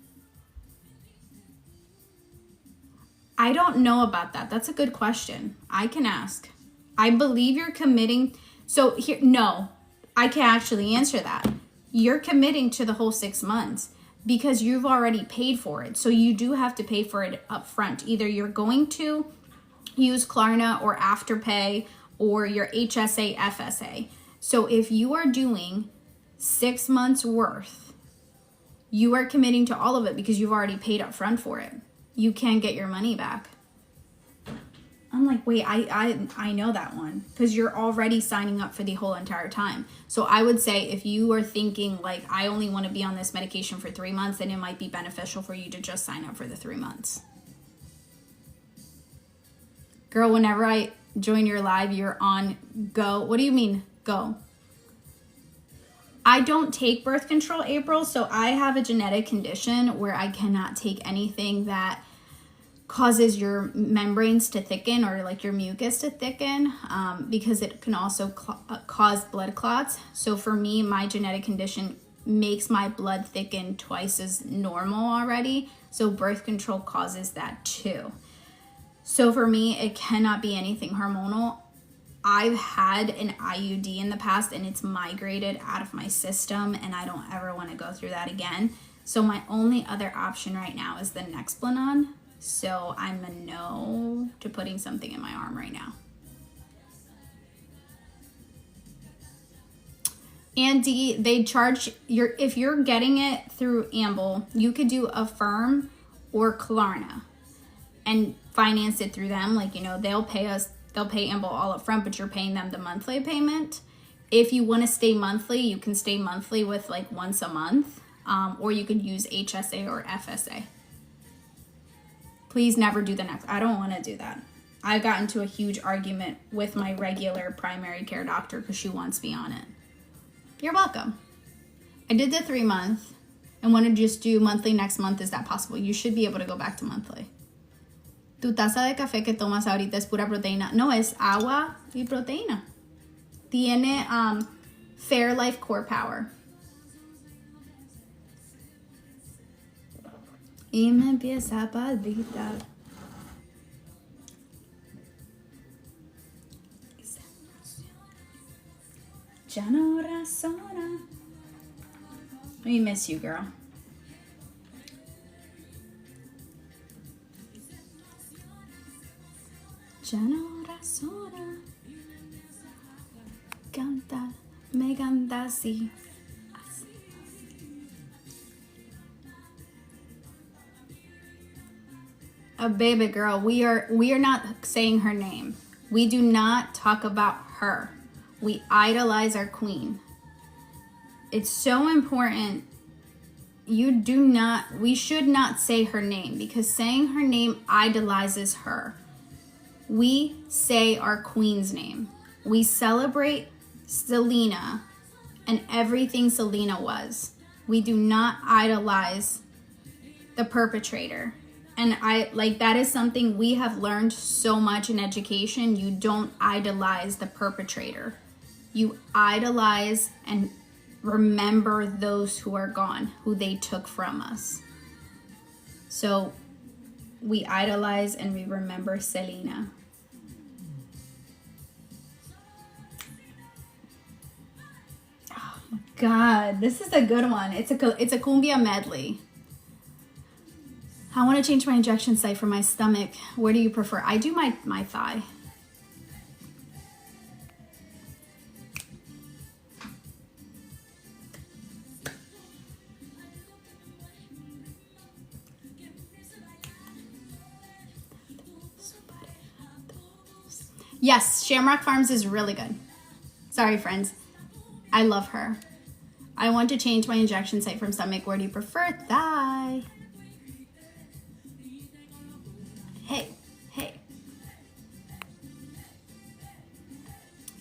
I don't know about that. That's a good question. I can ask. I believe you're committing. So here, no, I can actually answer that. You're committing to the whole 6 months because you've already paid for it. So you do have to pay for it up front. Either you're going to use Klarna or Afterpay or your HSA, FSA. So if you are doing 6 months worth, you are committing to all of it because you've already paid up front for it. You can get your money back. I'm like, wait, I know that one because you're already signing up for the whole entire time. So I would say if you are thinking like, I only want to be on this medication for 3 months, then it might be beneficial for you to just sign up for the 3 months. Girl, whenever join your live. You're on go. What do you mean go? I don't take birth control, April, so I have a genetic condition where I cannot take anything that causes your membranes to thicken or like your mucus to thicken, because it can also cause blood clots. So for me, my genetic condition makes my blood thicken twice as normal already. So birth control causes that too. So for me, it cannot be anything hormonal. I've had an IUD in the past and it's migrated out of my system, and I don't ever want to go through that again. So my only other option right now is the Nexplanon. So I'm a no to putting something in my arm right now. Andy, they charge if you're getting it through Amble, you could do Affirm or Klarna and finance it through them. Like, they'll pay Amble all up front, but you're paying them the monthly payment. If you want to stay monthly, you can stay monthly with like once a month, or you could use HSA or FSA. Please never do the next. I don't want to do that. I got into a huge argument with my regular primary care doctor because she wants me on it. You're welcome. I did the 3-month and want to just do monthly next month. Is that possible? You should be able to go back to monthly. Tu taza de café que tomas ahorita es pura proteína. No, es agua y proteína. Tiene Fair Life Core Power. Y me empieza a palpitar. Ya no razona. We miss you, girl. Ya no razona. Canta, me canta así. A baby girl, we are not saying her name. We do not talk about her. We idolize our queen. It's so important. We should not say her name, because saying her name idolizes her. We say our queen's name. We celebrate Selena and everything Selena was. We do not idolize the perpetrator. And that is something we have learned so much in education. You don't idolize the perpetrator. You idolize and remember those who are gone, who they took from us. So we idolize and we remember Selena. Oh my God, this is a good one. It's a cumbia medley. I want to change my injection site for my stomach. Where do you prefer? I do my thigh. Yes, Shamrock Farms is really good. Sorry, friends. I love her. I want to change my injection site from stomach. Where do you prefer? Thigh. Hey.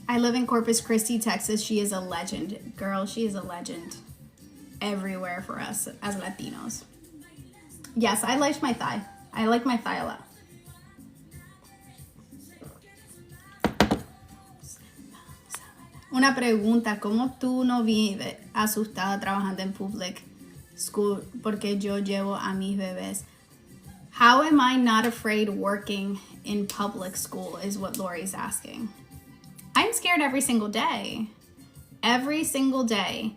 I live in Corpus Christi, Texas. She is a legend. Girl, she is a legend everywhere for us as Latinos. Yes, I like my thigh. I like my thigh a lot. Una pregunta, ¿cómo tú no vives asustada trabajando en public school porque yo llevo a mis bebés? How am I not afraid working in public school is what Lori's asking. I'm scared every single day. Every single day.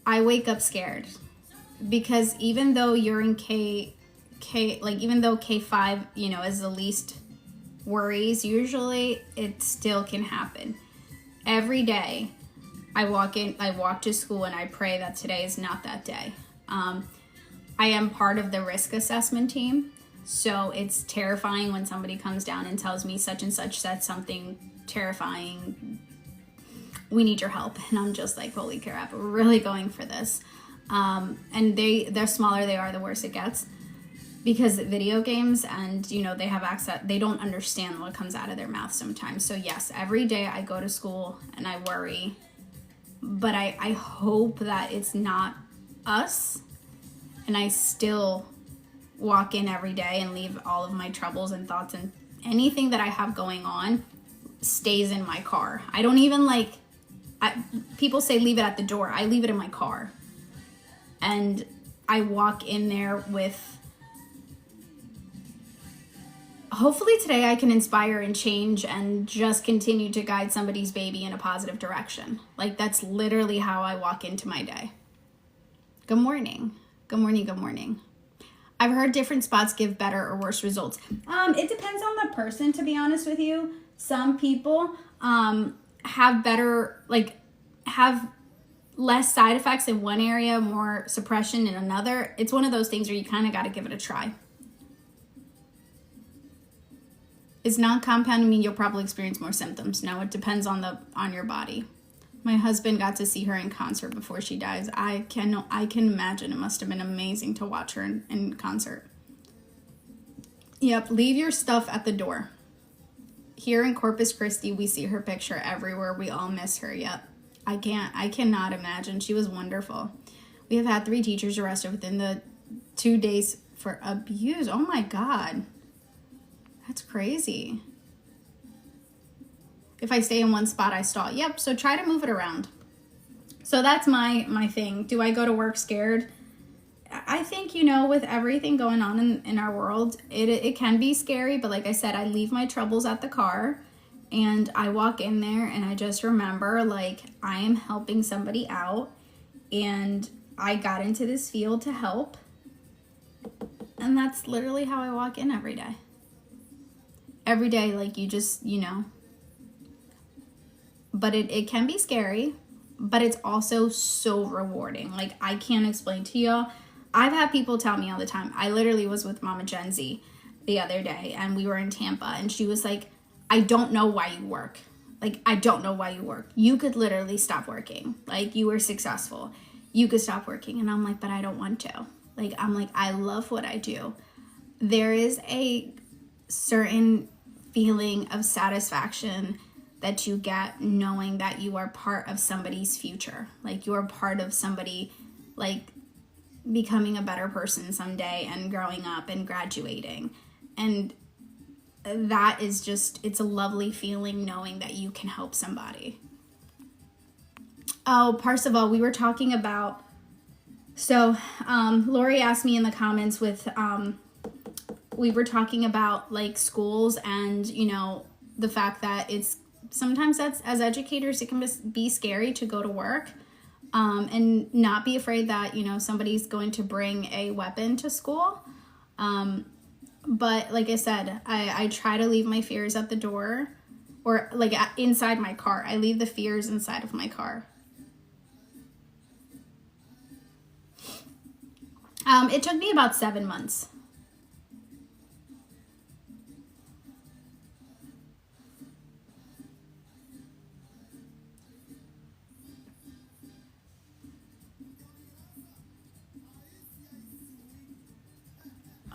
I wake up scared. Because even though you're in even though K5, is the least worries, usually it still can happen. Every day I walk to school and I pray that today is not that day. I am part of the risk assessment team, so it's terrifying when somebody comes down and tells me such and such said something terrifying. We need your help. And I'm just like, holy crap, we're really going for this. And they're smaller they are, the worse it gets. because video games and, you know, they have access, they don't understand what comes out of their mouth sometimes. So yes, every day I go to school and I worry, but I hope that it's not us, and I still walk in every day and leave all of my troubles and thoughts and anything that I have going on stays in my car. I don't even people say leave it at the door. I leave it in my car. And I walk in there with, hopefully today I can inspire and change and just continue to guide somebody's baby in a positive direction. Like, that's literally how I walk into my day. Good morning. Good morning. Good morning. I've heard different spots give better or worse results. It depends on the person, to be honest with you. Some people have better, have less side effects in one area, more suppression in another. It's one of those things where you kind of got to give it a try. Is non-compounding mean you'll probably experience more symptoms? No, it depends on your body. My husband got to see her in concert before she dies. I can imagine it must have been amazing to watch her in concert. Yep, leave your stuff at the door. Here in Corpus Christi, we see her picture everywhere. We all miss her. Yep. I cannot imagine. She was wonderful. We have had 3 teachers arrested within the 2 days for abuse. Oh my God. That's crazy. If I stay in one spot, I stall. Yep, so try to move it around. So that's my thing. Do I go to work scared? I think, you know, with everything going on in our world, it can be scary. But like I said, I leave my troubles at the car. And I walk in there and I just remember, like, I am helping somebody out. And I got into this field to help. And that's literally how I walk in every day. Every day, like, you just, you know. But it can be scary, but it's also so rewarding. Like, I can't explain to y'all. I've had people tell me all the time. I literally was with Mama Gen Z the other day, and we were in Tampa, and she was like, I don't know why you work. Like, I don't know why you work. You could literally stop working. Like, you were successful. You could stop working. And I'm like, but I don't want to. Like, I'm like, I love what I do. There is a certain feeling of satisfaction that you get knowing that you are part of somebody's future. Like, you are part of somebody, like, becoming a better person someday and growing up and graduating. And that is just, it's a lovely feeling knowing that you can help somebody. Oh, Parsival, we were talking about, so Lori asked me in the comments with, we were talking about, like, schools and, you know, the fact that it's, sometimes that's, as educators, it can be scary to go to work and not be afraid that, you know, somebody's going to bring a weapon to school. But like I said, I try to leave my fears at the door, or like inside my car. I leave the fears inside of my car. It took me about 7 months.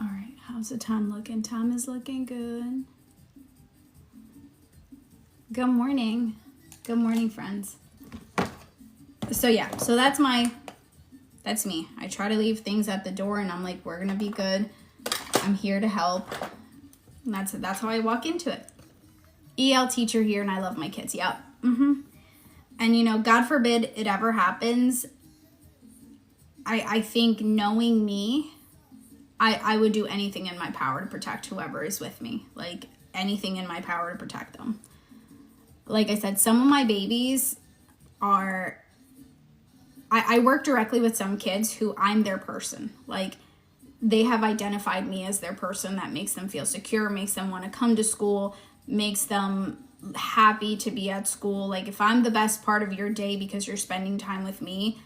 All right, how's the time looking? Time is looking good. Good morning. Good morning, friends. So yeah, so that's me. I try to leave things at the door and I'm like, we're gonna be good. I'm here to help. And that's how I walk into it. EL teacher here and I love my kids. Yep. And you know, God forbid it ever happens. I think knowing me, I would do anything in my power to protect whoever is with me. Like, anything in my power to protect them. Like I said, some of my babies are, I work directly with some kids who I'm their person. Like, they have identified me as their person. That makes them feel secure, makes them want to come to school, makes them happy to be at school. Like, if I'm the best part of your day because you're spending time with me,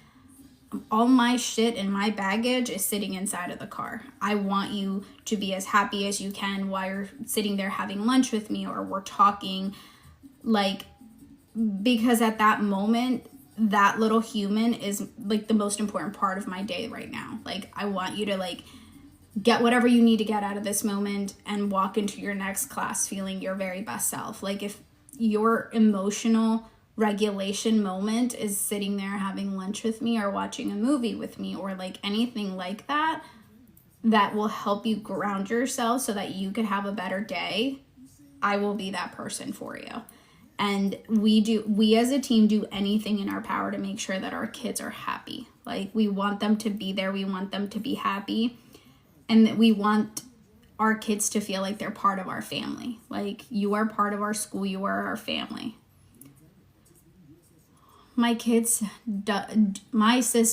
all my shit and my baggage is sitting inside of the car. I want you to be as happy as you can while you're sitting there having lunch with me or we're talking. Like, because at that moment, that little human is like the most important part of my day right now. Like, I want you to like get whatever you need to get out of this moment and walk into your next class feeling your very best self. Like if your emotional regulation moment is sitting there having lunch with me or watching a movie with me or like anything like that, that will help you ground yourself so that you could have a better day, I will be that person for you. And we as a team do anything in our power to make sure that our kids are happy. Like we want them to be there. We want them to be happy. And that we want our kids to feel like they're part of our family. Like you are part of our school. You are our family. My sis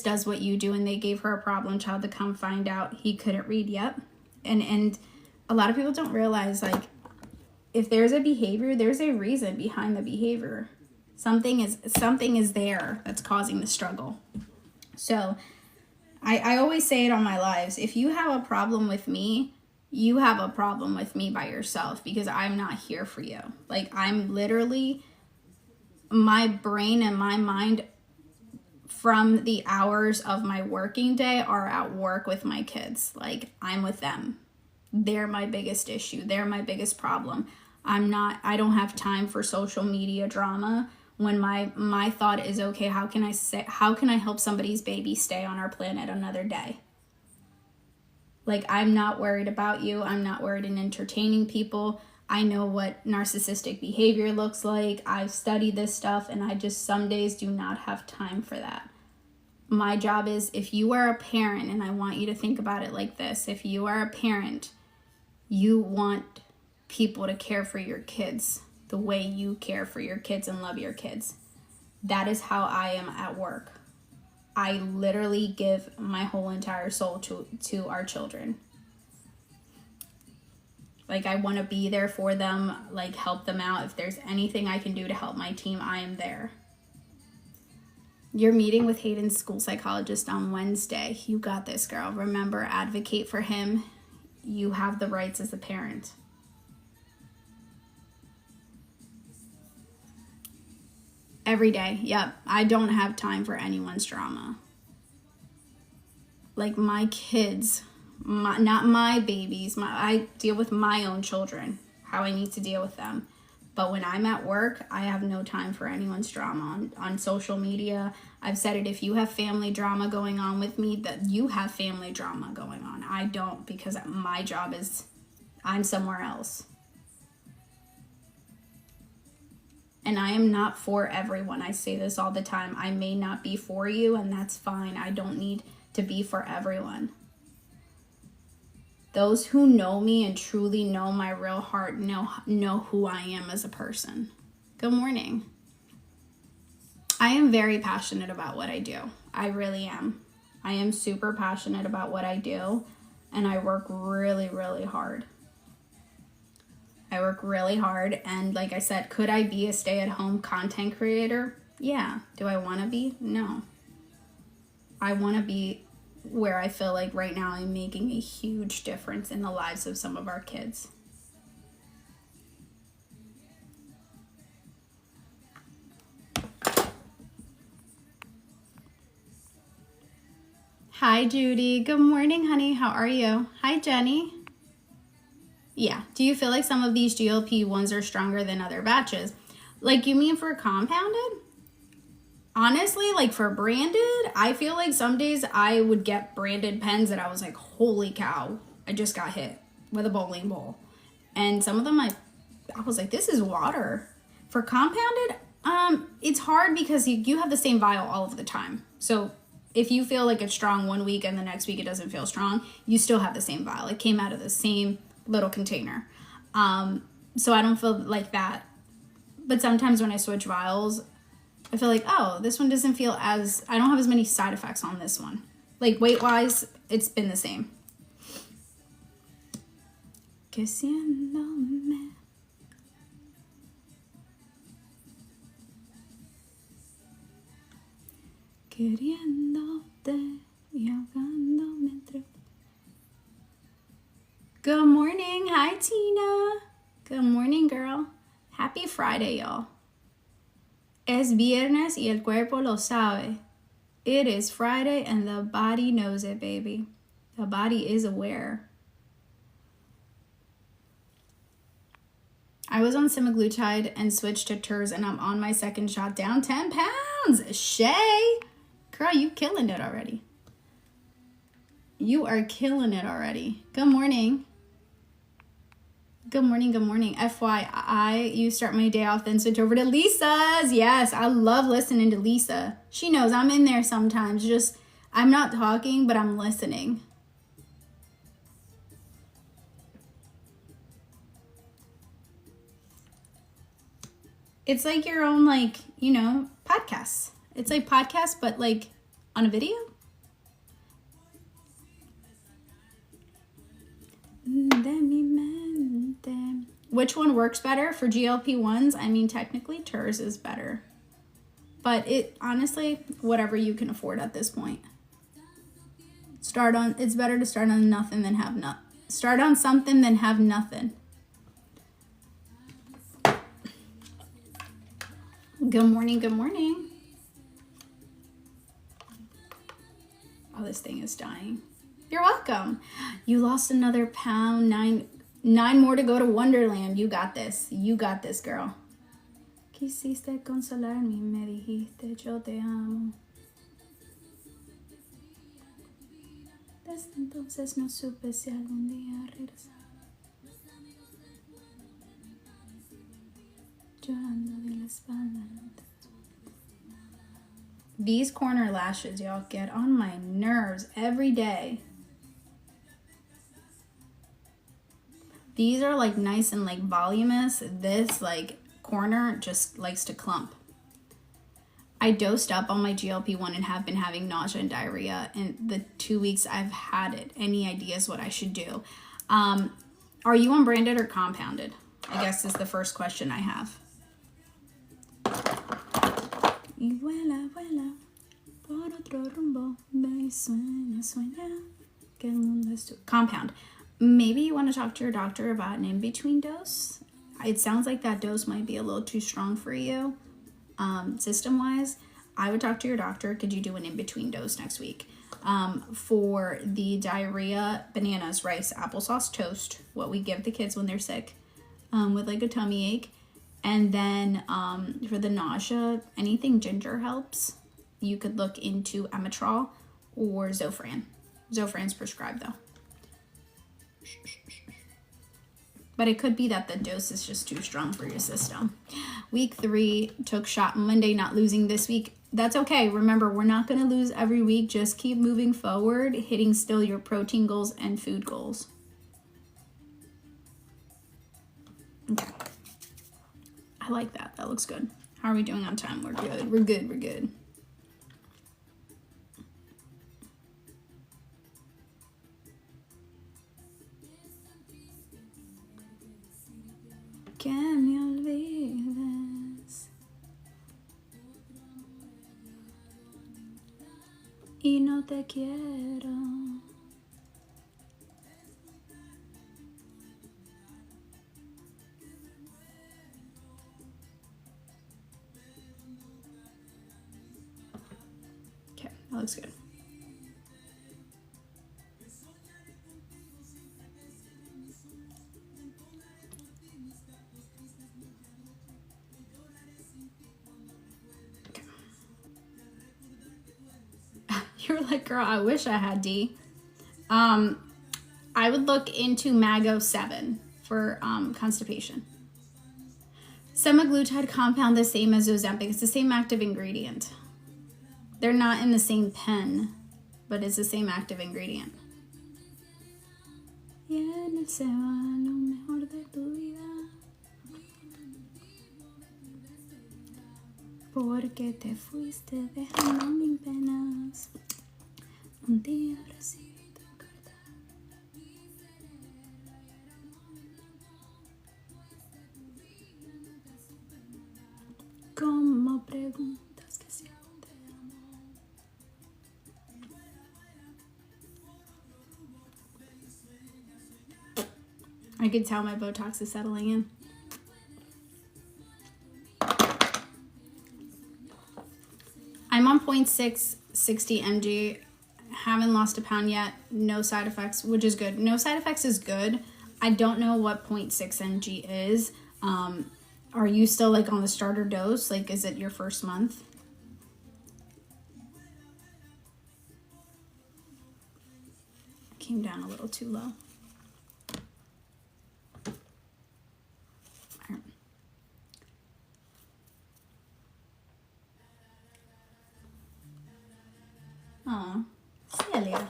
does what you do, and they gave her a problem child to come find out he couldn't read yet. And a lot of people don't realize, like, if there's a behavior, there's a reason behind the behavior. Something is there that's causing the struggle. So I always say it on my lives. If you have a problem with me, you have a problem with me by yourself, because I'm not here for you. Like, I'm literally, my brain and my mind from the hours of my working day are at work with my kids. Like, I'm with them. They're my biggest issue. They're my biggest problem. I don't have time for social media drama when my thought is, okay, how can I help somebody's baby stay on our planet another day? Like, I'm not worried about you. I'm not worried in entertaining people. I know what narcissistic behavior looks like. I've studied this stuff, and I just some days do not have time for that. My job is, if you are a parent, and I want you to think about it like this, if you are a parent, you want people to care for your kids the way you care for your kids and love your kids. That is how I am at work. I literally give my whole entire soul to our children. Like, I want to be there for them, like, help them out. If there's anything I can do to help my team, I am there. You're meeting with Hayden's school psychologist on Wednesday. You got this, girl. Remember, advocate for him. You have the rights as a parent. Every day. Yep. I don't have time for anyone's drama. Like, my kids, not my babies. I deal with my own children, how I need to deal with them. But when I'm at work, I have no time for anyone's drama. On social media, I've said it, if you have family drama going on with me, that you have family drama going on. I don't, because my job is, I'm somewhere else. And I am not for everyone. I say this all the time. I may not be for you, and that's fine. I don't need to be for everyone. Those who know me and truly know my real heart know who I am as a person. Good morning. I am very passionate about what I do. I really am. I am super passionate about what I do, and I work really, really hard. I work really hard, and like I said, could I be a stay-at-home content creator? Yeah. Do I want to be? No. I want to be where I feel like right now I'm making a huge difference in the lives of some of our kids. Hi, Judy. Good morning, honey. How are you? Hi, Jenny. Yeah. Do you feel like some of these GLP-1s are stronger than other batches? Like, you mean for compounded? Honestly, like for branded, I feel like some days I would get branded pens that I was like, holy cow, I just got hit with a bowling ball. And some of them I was like, this is water. For compounded, it's hard because you have the same vial all of the time. So if you feel like it's strong one week and the next week it doesn't feel strong, you still have the same vial. It came out of the same little container. So I don't feel like that. But sometimes when I switch vials, I feel like, oh, this one doesn't feel as, I don't have as many side effects on this one. Like weight-wise, it's been the same. Queriéndome queriéndote y ahogándome entre. Good morning. Hi, Tina. Good morning, girl. Happy Friday, y'all. Es viernes y el cuerpo lo sabe. It is Friday and the body knows it, baby. The body is aware. I was on semaglutide and switched to TERS, and I'm on my second shot, down 10 pounds. Shay, girl, you killing it already. You are killing it already. Good morning. Good morning, good morning. FYI, you start my day off, then switch over to Lisa's. Yes, I love listening to Lisa. She knows I'm in there sometimes. Just, I'm not talking, but I'm listening. It's like your own, like, you know, podcasts. It's like podcasts, but like on a video. Which one works better for GLP-1s? I mean, technically TERS is better. But it, honestly, whatever you can afford at this point. It's better to start on nothing than have nothing. Start on something than have nothing. Good morning, good morning. Oh, this thing is dying. You're welcome. You lost another pound, 9 more to go to Wonderland. You got this. You got this, girl. Quisiste consolarme, me dijiste yo te amo. Desde entonces no supe si algún día regresar. Llorando de la espalda. These corner lashes, y'all, get on my nerves every day. These are like nice and like voluminous. This like corner just likes to clump. I dosed up on my GLP-1 and have been having nausea and diarrhea in the 2 weeks I've had it. Any ideas what I should do? Are you on branded or compounded? I guess is the first question I have. Y vuela, vuela, por otro rumbo, ve y sueña, sueña, que el mundo es tu... Compound. Maybe you want to talk to your doctor about an in-between dose. It sounds like that dose might be a little too strong for you, system-wise. I would talk to your doctor. Could you do an in-between dose next week? For the diarrhea, bananas, rice, applesauce, toast, what we give the kids when they're sick, with like a tummy ache. And then for the nausea, anything ginger helps. You could look into Amitrol or Zofran. Zofran's prescribed though. But it could be that the dose is just too strong for your system. Week 3, took shot Monday, not losing this week. That's okay. Remember, we're not going to lose every week. Just keep moving forward, hitting still your protein goals and food goals. Okay. I like that. That looks good. How are we doing on time? We're good. We're good. We're good. Que me olvides y no te quiero. Okay, that looks good. You're like, girl, I wish I had D. I would look into Mago 7 for constipation. Semaglutide compound the same as Ozempic. It's the same active ingredient. They're not in the same pen, but it's the same active ingredient. Porque te fuiste dejando mis penas. Un día recibí tu carta. Como preguntas que si aún te amo. I can tell my Botox is settling in. I'm on 0.6, 60 mg. Haven't lost a pound yet. No side effects, which is good. No side effects is good. I don't know what 0.6 mg is. Are you still like on the starter dose? Like, is it your first month? Came down a little too low. Oh, Celia.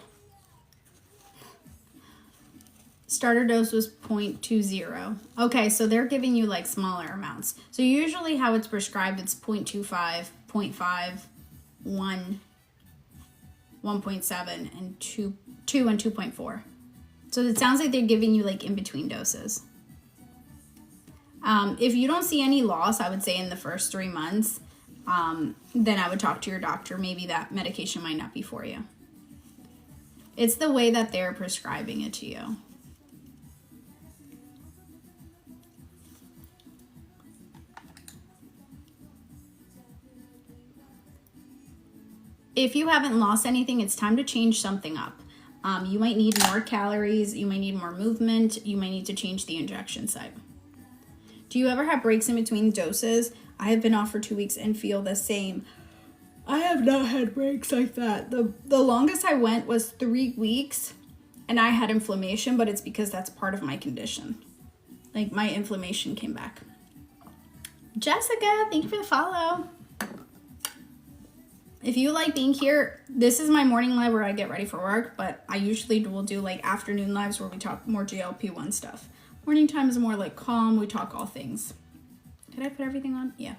Starter dose was 0.20. Okay, so they're giving you like smaller amounts. So usually how it's prescribed, it's 0.25, 0.5, 1, 1.7, and 2 and 2.4. So it sounds like they're giving you like in between doses. If you don't see any loss, I would say in the first 3 months, then I would talk to your doctor. Maybe that medication might not be for you. It's the way that they're prescribing it to you. If you haven't lost anything, it's time to change something up. You might need more calories, you might need more movement, you might need to change the injection site. Do you ever have breaks in between doses? I have been off for 2 weeks and feel the same. I have not had breaks like that. The longest I went was 3 weeks and I had inflammation, but it's because that's part of my condition. Like my inflammation came back. Jessica, thank you for the follow. If you like being here, this is my morning live where I get ready for work, but I usually will do like afternoon lives where we talk more GLP-1 stuff. Morning time is more like calm, we talk all things. Did I put everything on? Yeah.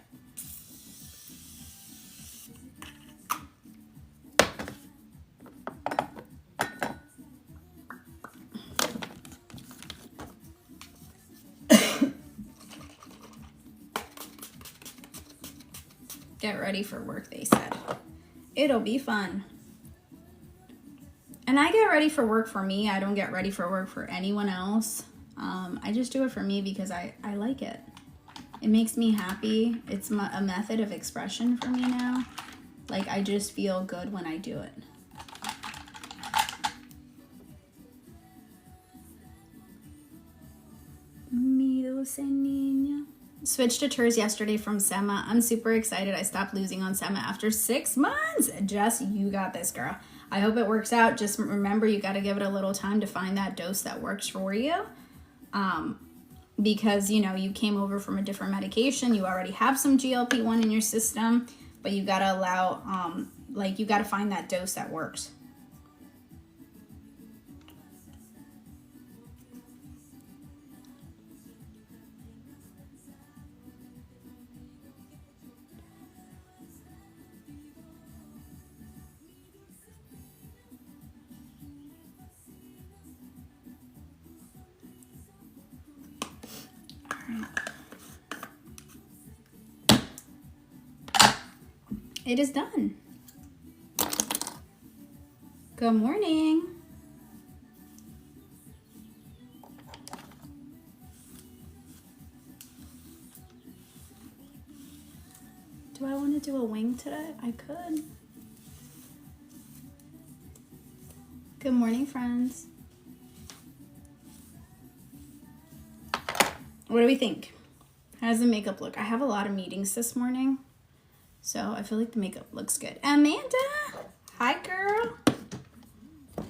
Get ready for work, they said. It'll be fun. And I get ready for work for me. I don't get ready for work for anyone else. I just do it for me because I like it. It makes me happy. It's a method of expression for me now. Like, I just feel good when I do it. Mi dulce niña. Switched to TERS yesterday from Sema. I'm super excited. I stopped losing on Sema after 6 months. Jess, you got this, girl. I hope it works out. Just remember, you got to give it a little time to find that dose that works for you. Because, you know, you came over from a different medication. You already have some GLP-1 in your system, but you got to allow, you got to find that dose that works. It is done. Good morning. Do I want to do a wing today? I could. Good morning, friends. What do we think? How does the makeup look? I have a lot of meetings this morning, so I feel like the makeup looks good. Amanda, hi girl.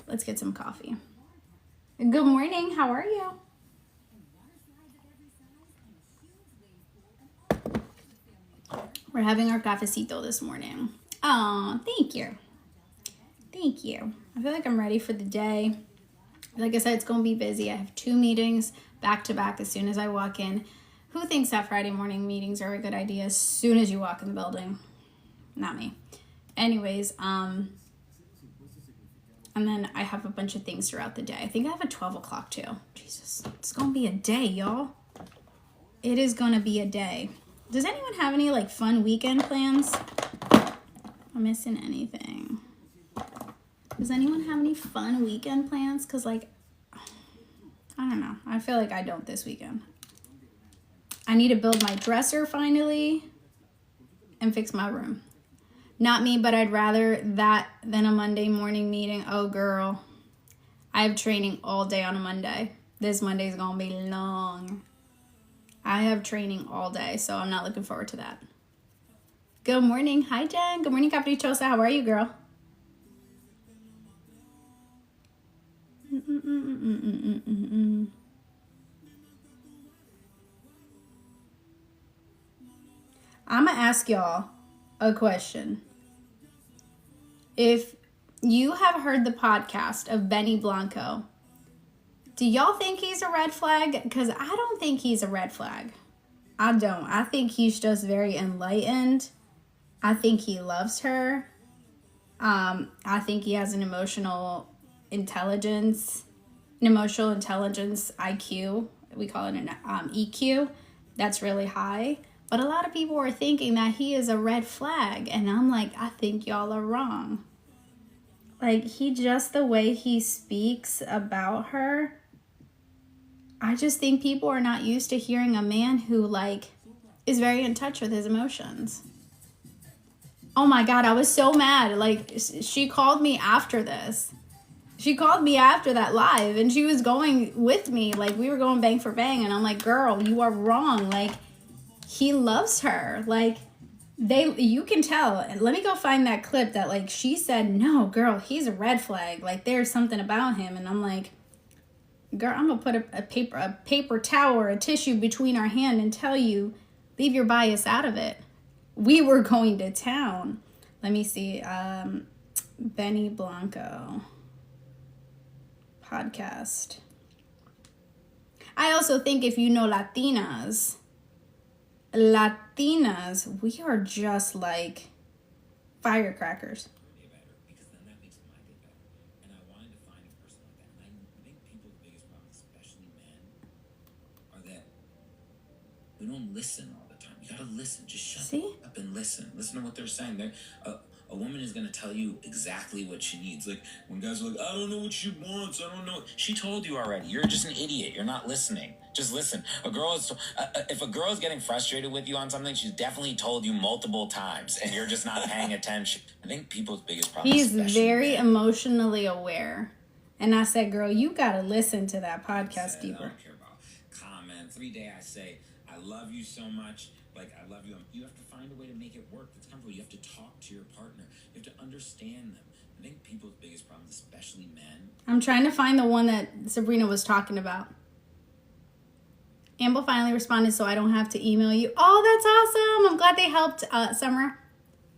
Let's get some coffee. Good morning, how are you? We're having our cafecito this morning. Oh, thank you. Thank you. I feel like I'm ready for the day. Like I said, it's going to be busy. I have 2 meetings back to back as soon as I walk in. Who thinks that Friday morning meetings are a good idea as soon as you walk in the building? Not me. Anyways, and then I have a bunch of things throughout the day. I think I have a 12 o'clock too. Jesus, it's going to be a day, y'all. It is going to be a day. Does anyone have any like fun weekend plans? I'm missing anything. Does anyone have any fun weekend plans? Because like, I don't know. I feel like I don't this weekend. I need to build my dresser finally and fix my room. Not me, but I'd rather that than a Monday morning meeting. Oh, girl. I have training all day on a Monday. This Monday is going to be long. I have training all day, so I'm not looking forward to that. Good morning. Hi, Jen. Good morning, Caprichosa. How are you, girl? I'm going to ask y'all a question. If you have heard the podcast of Benny Blanco, do y'all think he's a red flag? Because I don't think he's a red flag. I don't. I think he's just very enlightened. I think he loves her. I think he has an emotional intelligence IQ. We call it an EQ. That's really high. But a lot of people are thinking that he is a red flag. And I'm like, I think y'all are wrong. Like, the way he speaks about her, I just think people are not used to hearing a man who, like, is very in touch with his emotions. Oh my God, I was so mad. Like, she called me after this. She called me after that live, and she was going with me. Like, we were going bang for bang, and I'm like, girl, you are wrong. Like, he loves her. Like, you can tell. And let me go find that clip that, like, she said, no, girl, he's a red flag. Like, there's something about him. And I'm like, girl, I'm going to put a paper towel or a tissue between our hand and tell you, leave your bias out of it. We were going to town. Let me see. Benny Blanco podcast. I also think if you know Latinas, we are just like firecrackers. Because then that makes my day better. And I wanted to find a person like that. And I think people's biggest problem, especially men, are that we don't listen all the time. You gotta listen. Just shut up and listen. Listen to what they're saying. A woman is gonna tell you exactly what she needs. Like when guys are like, I don't know what she wants. I don't know. She told you already. You're just an idiot. You're not listening. Just listen. If a girl is getting frustrated with you on something, she's definitely told you multiple times, and you're just not paying attention. I think people's biggest problem. He's very emotionally aware, and I said, "Girl, you gotta listen to that podcast deeper." I don't care about comments. Every day I say, I love you so much. Like, I love you. You have to find a way to make it work that's comfortable. You have to talk to your partner. You have to understand them. I think people's biggest problem, especially men. I'm trying to find the one that Sabrina was talking about. Amber finally responded, so I don't have to email you. Oh, that's awesome. I'm glad they helped, Summer.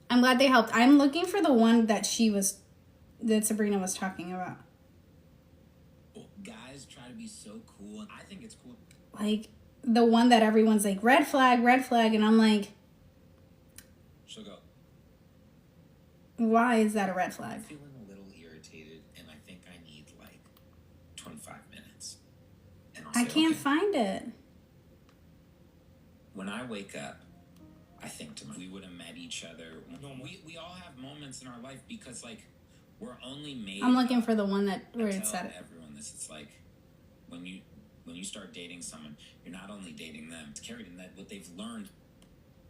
I'm glad they helped. I'm looking for the one that Sabrina was talking about. Well, guys try to be so cool. I think it's cool. Like, the one that everyone's like, red flag, and I'm like, she'll go, why is that a red flag? I'm feeling a little irritated, and I think I need like 25 minutes. And I can't find it. When I wake up, I think to myself, we would have met each other. We all have moments in our life because, like, we're only made. I'm looking for the one where it said it. Everyone this. It's like when you start dating someone, you're not only dating them, it's carried in that what they've learned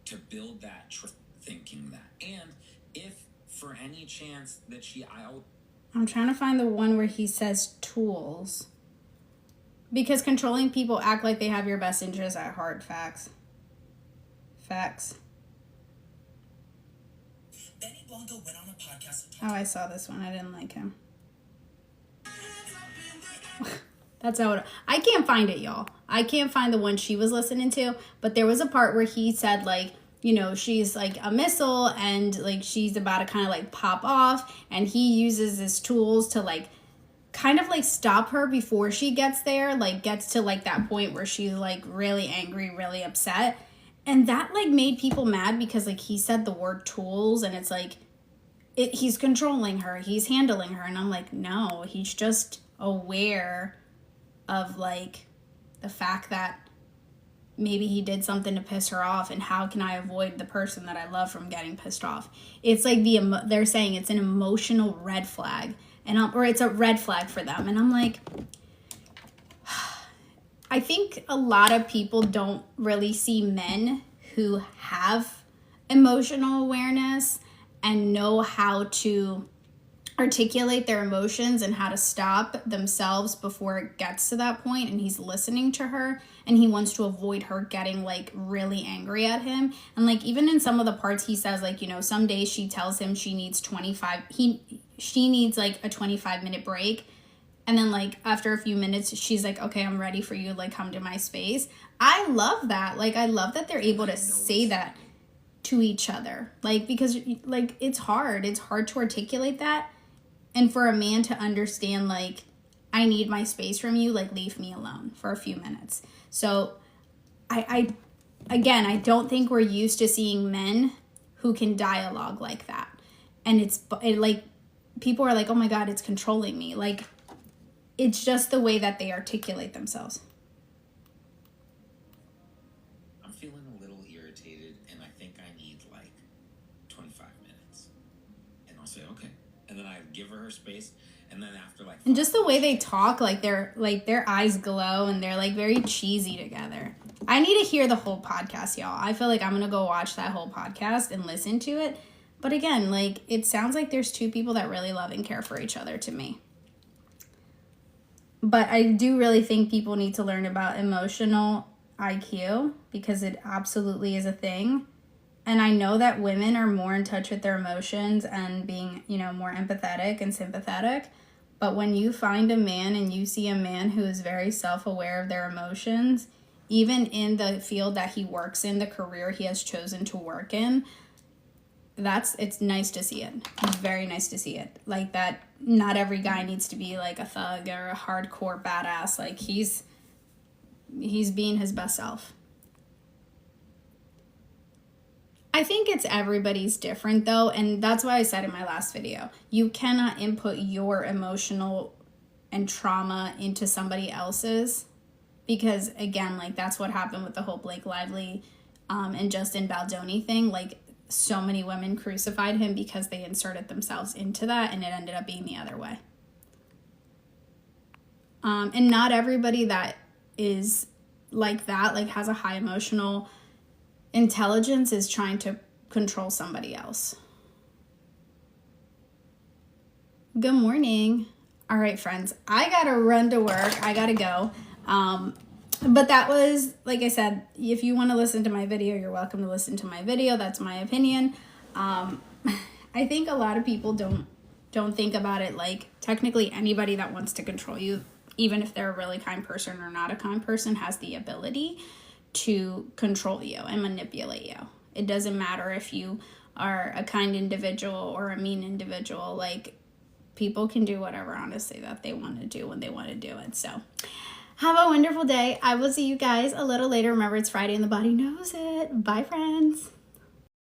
to build that thinking that. And if for any chance that I'm trying to find the one where he says tools. Because controlling people act like they have your best interests at heart. Facts. Benny Blanco went on a podcast. Oh, I saw this one. I didn't like him. That's how I can't find it, y'all. I can't find the one she was listening to, but there was a part where he said, like, you know, she's like a missile and like she's about to kind of like pop off, and he uses his tools to like kind of like stop her before she gets there, like gets to like that point where she's like really angry, really upset. And that like made people mad because like he said the word tools, and it's like he's controlling her, he's handling her, and I'm like, no, he's just aware of like the fact that maybe he did something to piss her off, and how can I avoid the person that I love from getting pissed off? It's like they're saying it's an emotional red flag, or it's a red flag for them, and I'm like, I think a lot of people don't really see men who have emotional awareness and know how to articulate their emotions and how to stop themselves before it gets to that point, and he's listening to her and he wants to avoid her getting like really angry at him. And like even in some of the parts he says like, you know, some days she tells him she needs she needs like a 25-minute break, and then like after a few minutes she's like, okay, I'm ready for you, like come to my space. I love that. Like I love that they're able to say that to each other, like because like it's hard to articulate that. And for a man to understand, like, I need my space from you, like, leave me alone for a few minutes. So, I don't think we're used to seeing men who can dialogue like that. And like, people are like, oh my God, it's controlling me. Like, it's just the way that they articulate themselves. I'm feeling a little irritated, and I think I need, like, 25 minutes. And I'll say, okay. And then I give her space, and then after like, and just the way they talk, like their eyes glow and they're like very cheesy together. I need to hear the whole podcast, y'all. I feel like I'm gonna go watch that whole podcast and listen to it. But again, like it sounds like there's two people that really love and care for each other to me. But I do really think people need to learn about emotional IQ because it absolutely is a thing. And I know that women are more in touch with their emotions and being, you know, more empathetic and sympathetic. But when you find a man and you see a man who is very self-aware of their emotions, even in the field that he works in, the career he has chosen to work in, it's nice to see it. It's very nice to see it. Like that not every guy needs to be like a thug or a hardcore badass. Like he's being his best self. I think it's everybody's different though, and that's why I said in my last video, you cannot input your emotional and trauma into somebody else's, because again, like that's what happened with the whole Blake Lively and Justin Baldoni thing. Like so many women crucified him because they inserted themselves into that, and it ended up being the other way. And not everybody that is like that, like has a high emotional intelligence, is trying to control somebody else. Good morning. All right, friends, I gotta run to work. I gotta go. But that was, like I said, if you want to listen to my video, you're welcome to listen to my video. That's my opinion. I think a lot of people don't think about it like technically anybody that wants to control you, even if they're a really kind person or not a kind person, has the ability to control you and manipulate you. It doesn't matter if you are a kind individual or a mean individual. Like people can do whatever honestly that they want to do when they want to do it. So have a wonderful day. I will see you guys a little later. Remember, it's Friday and the body knows it. Bye, friends.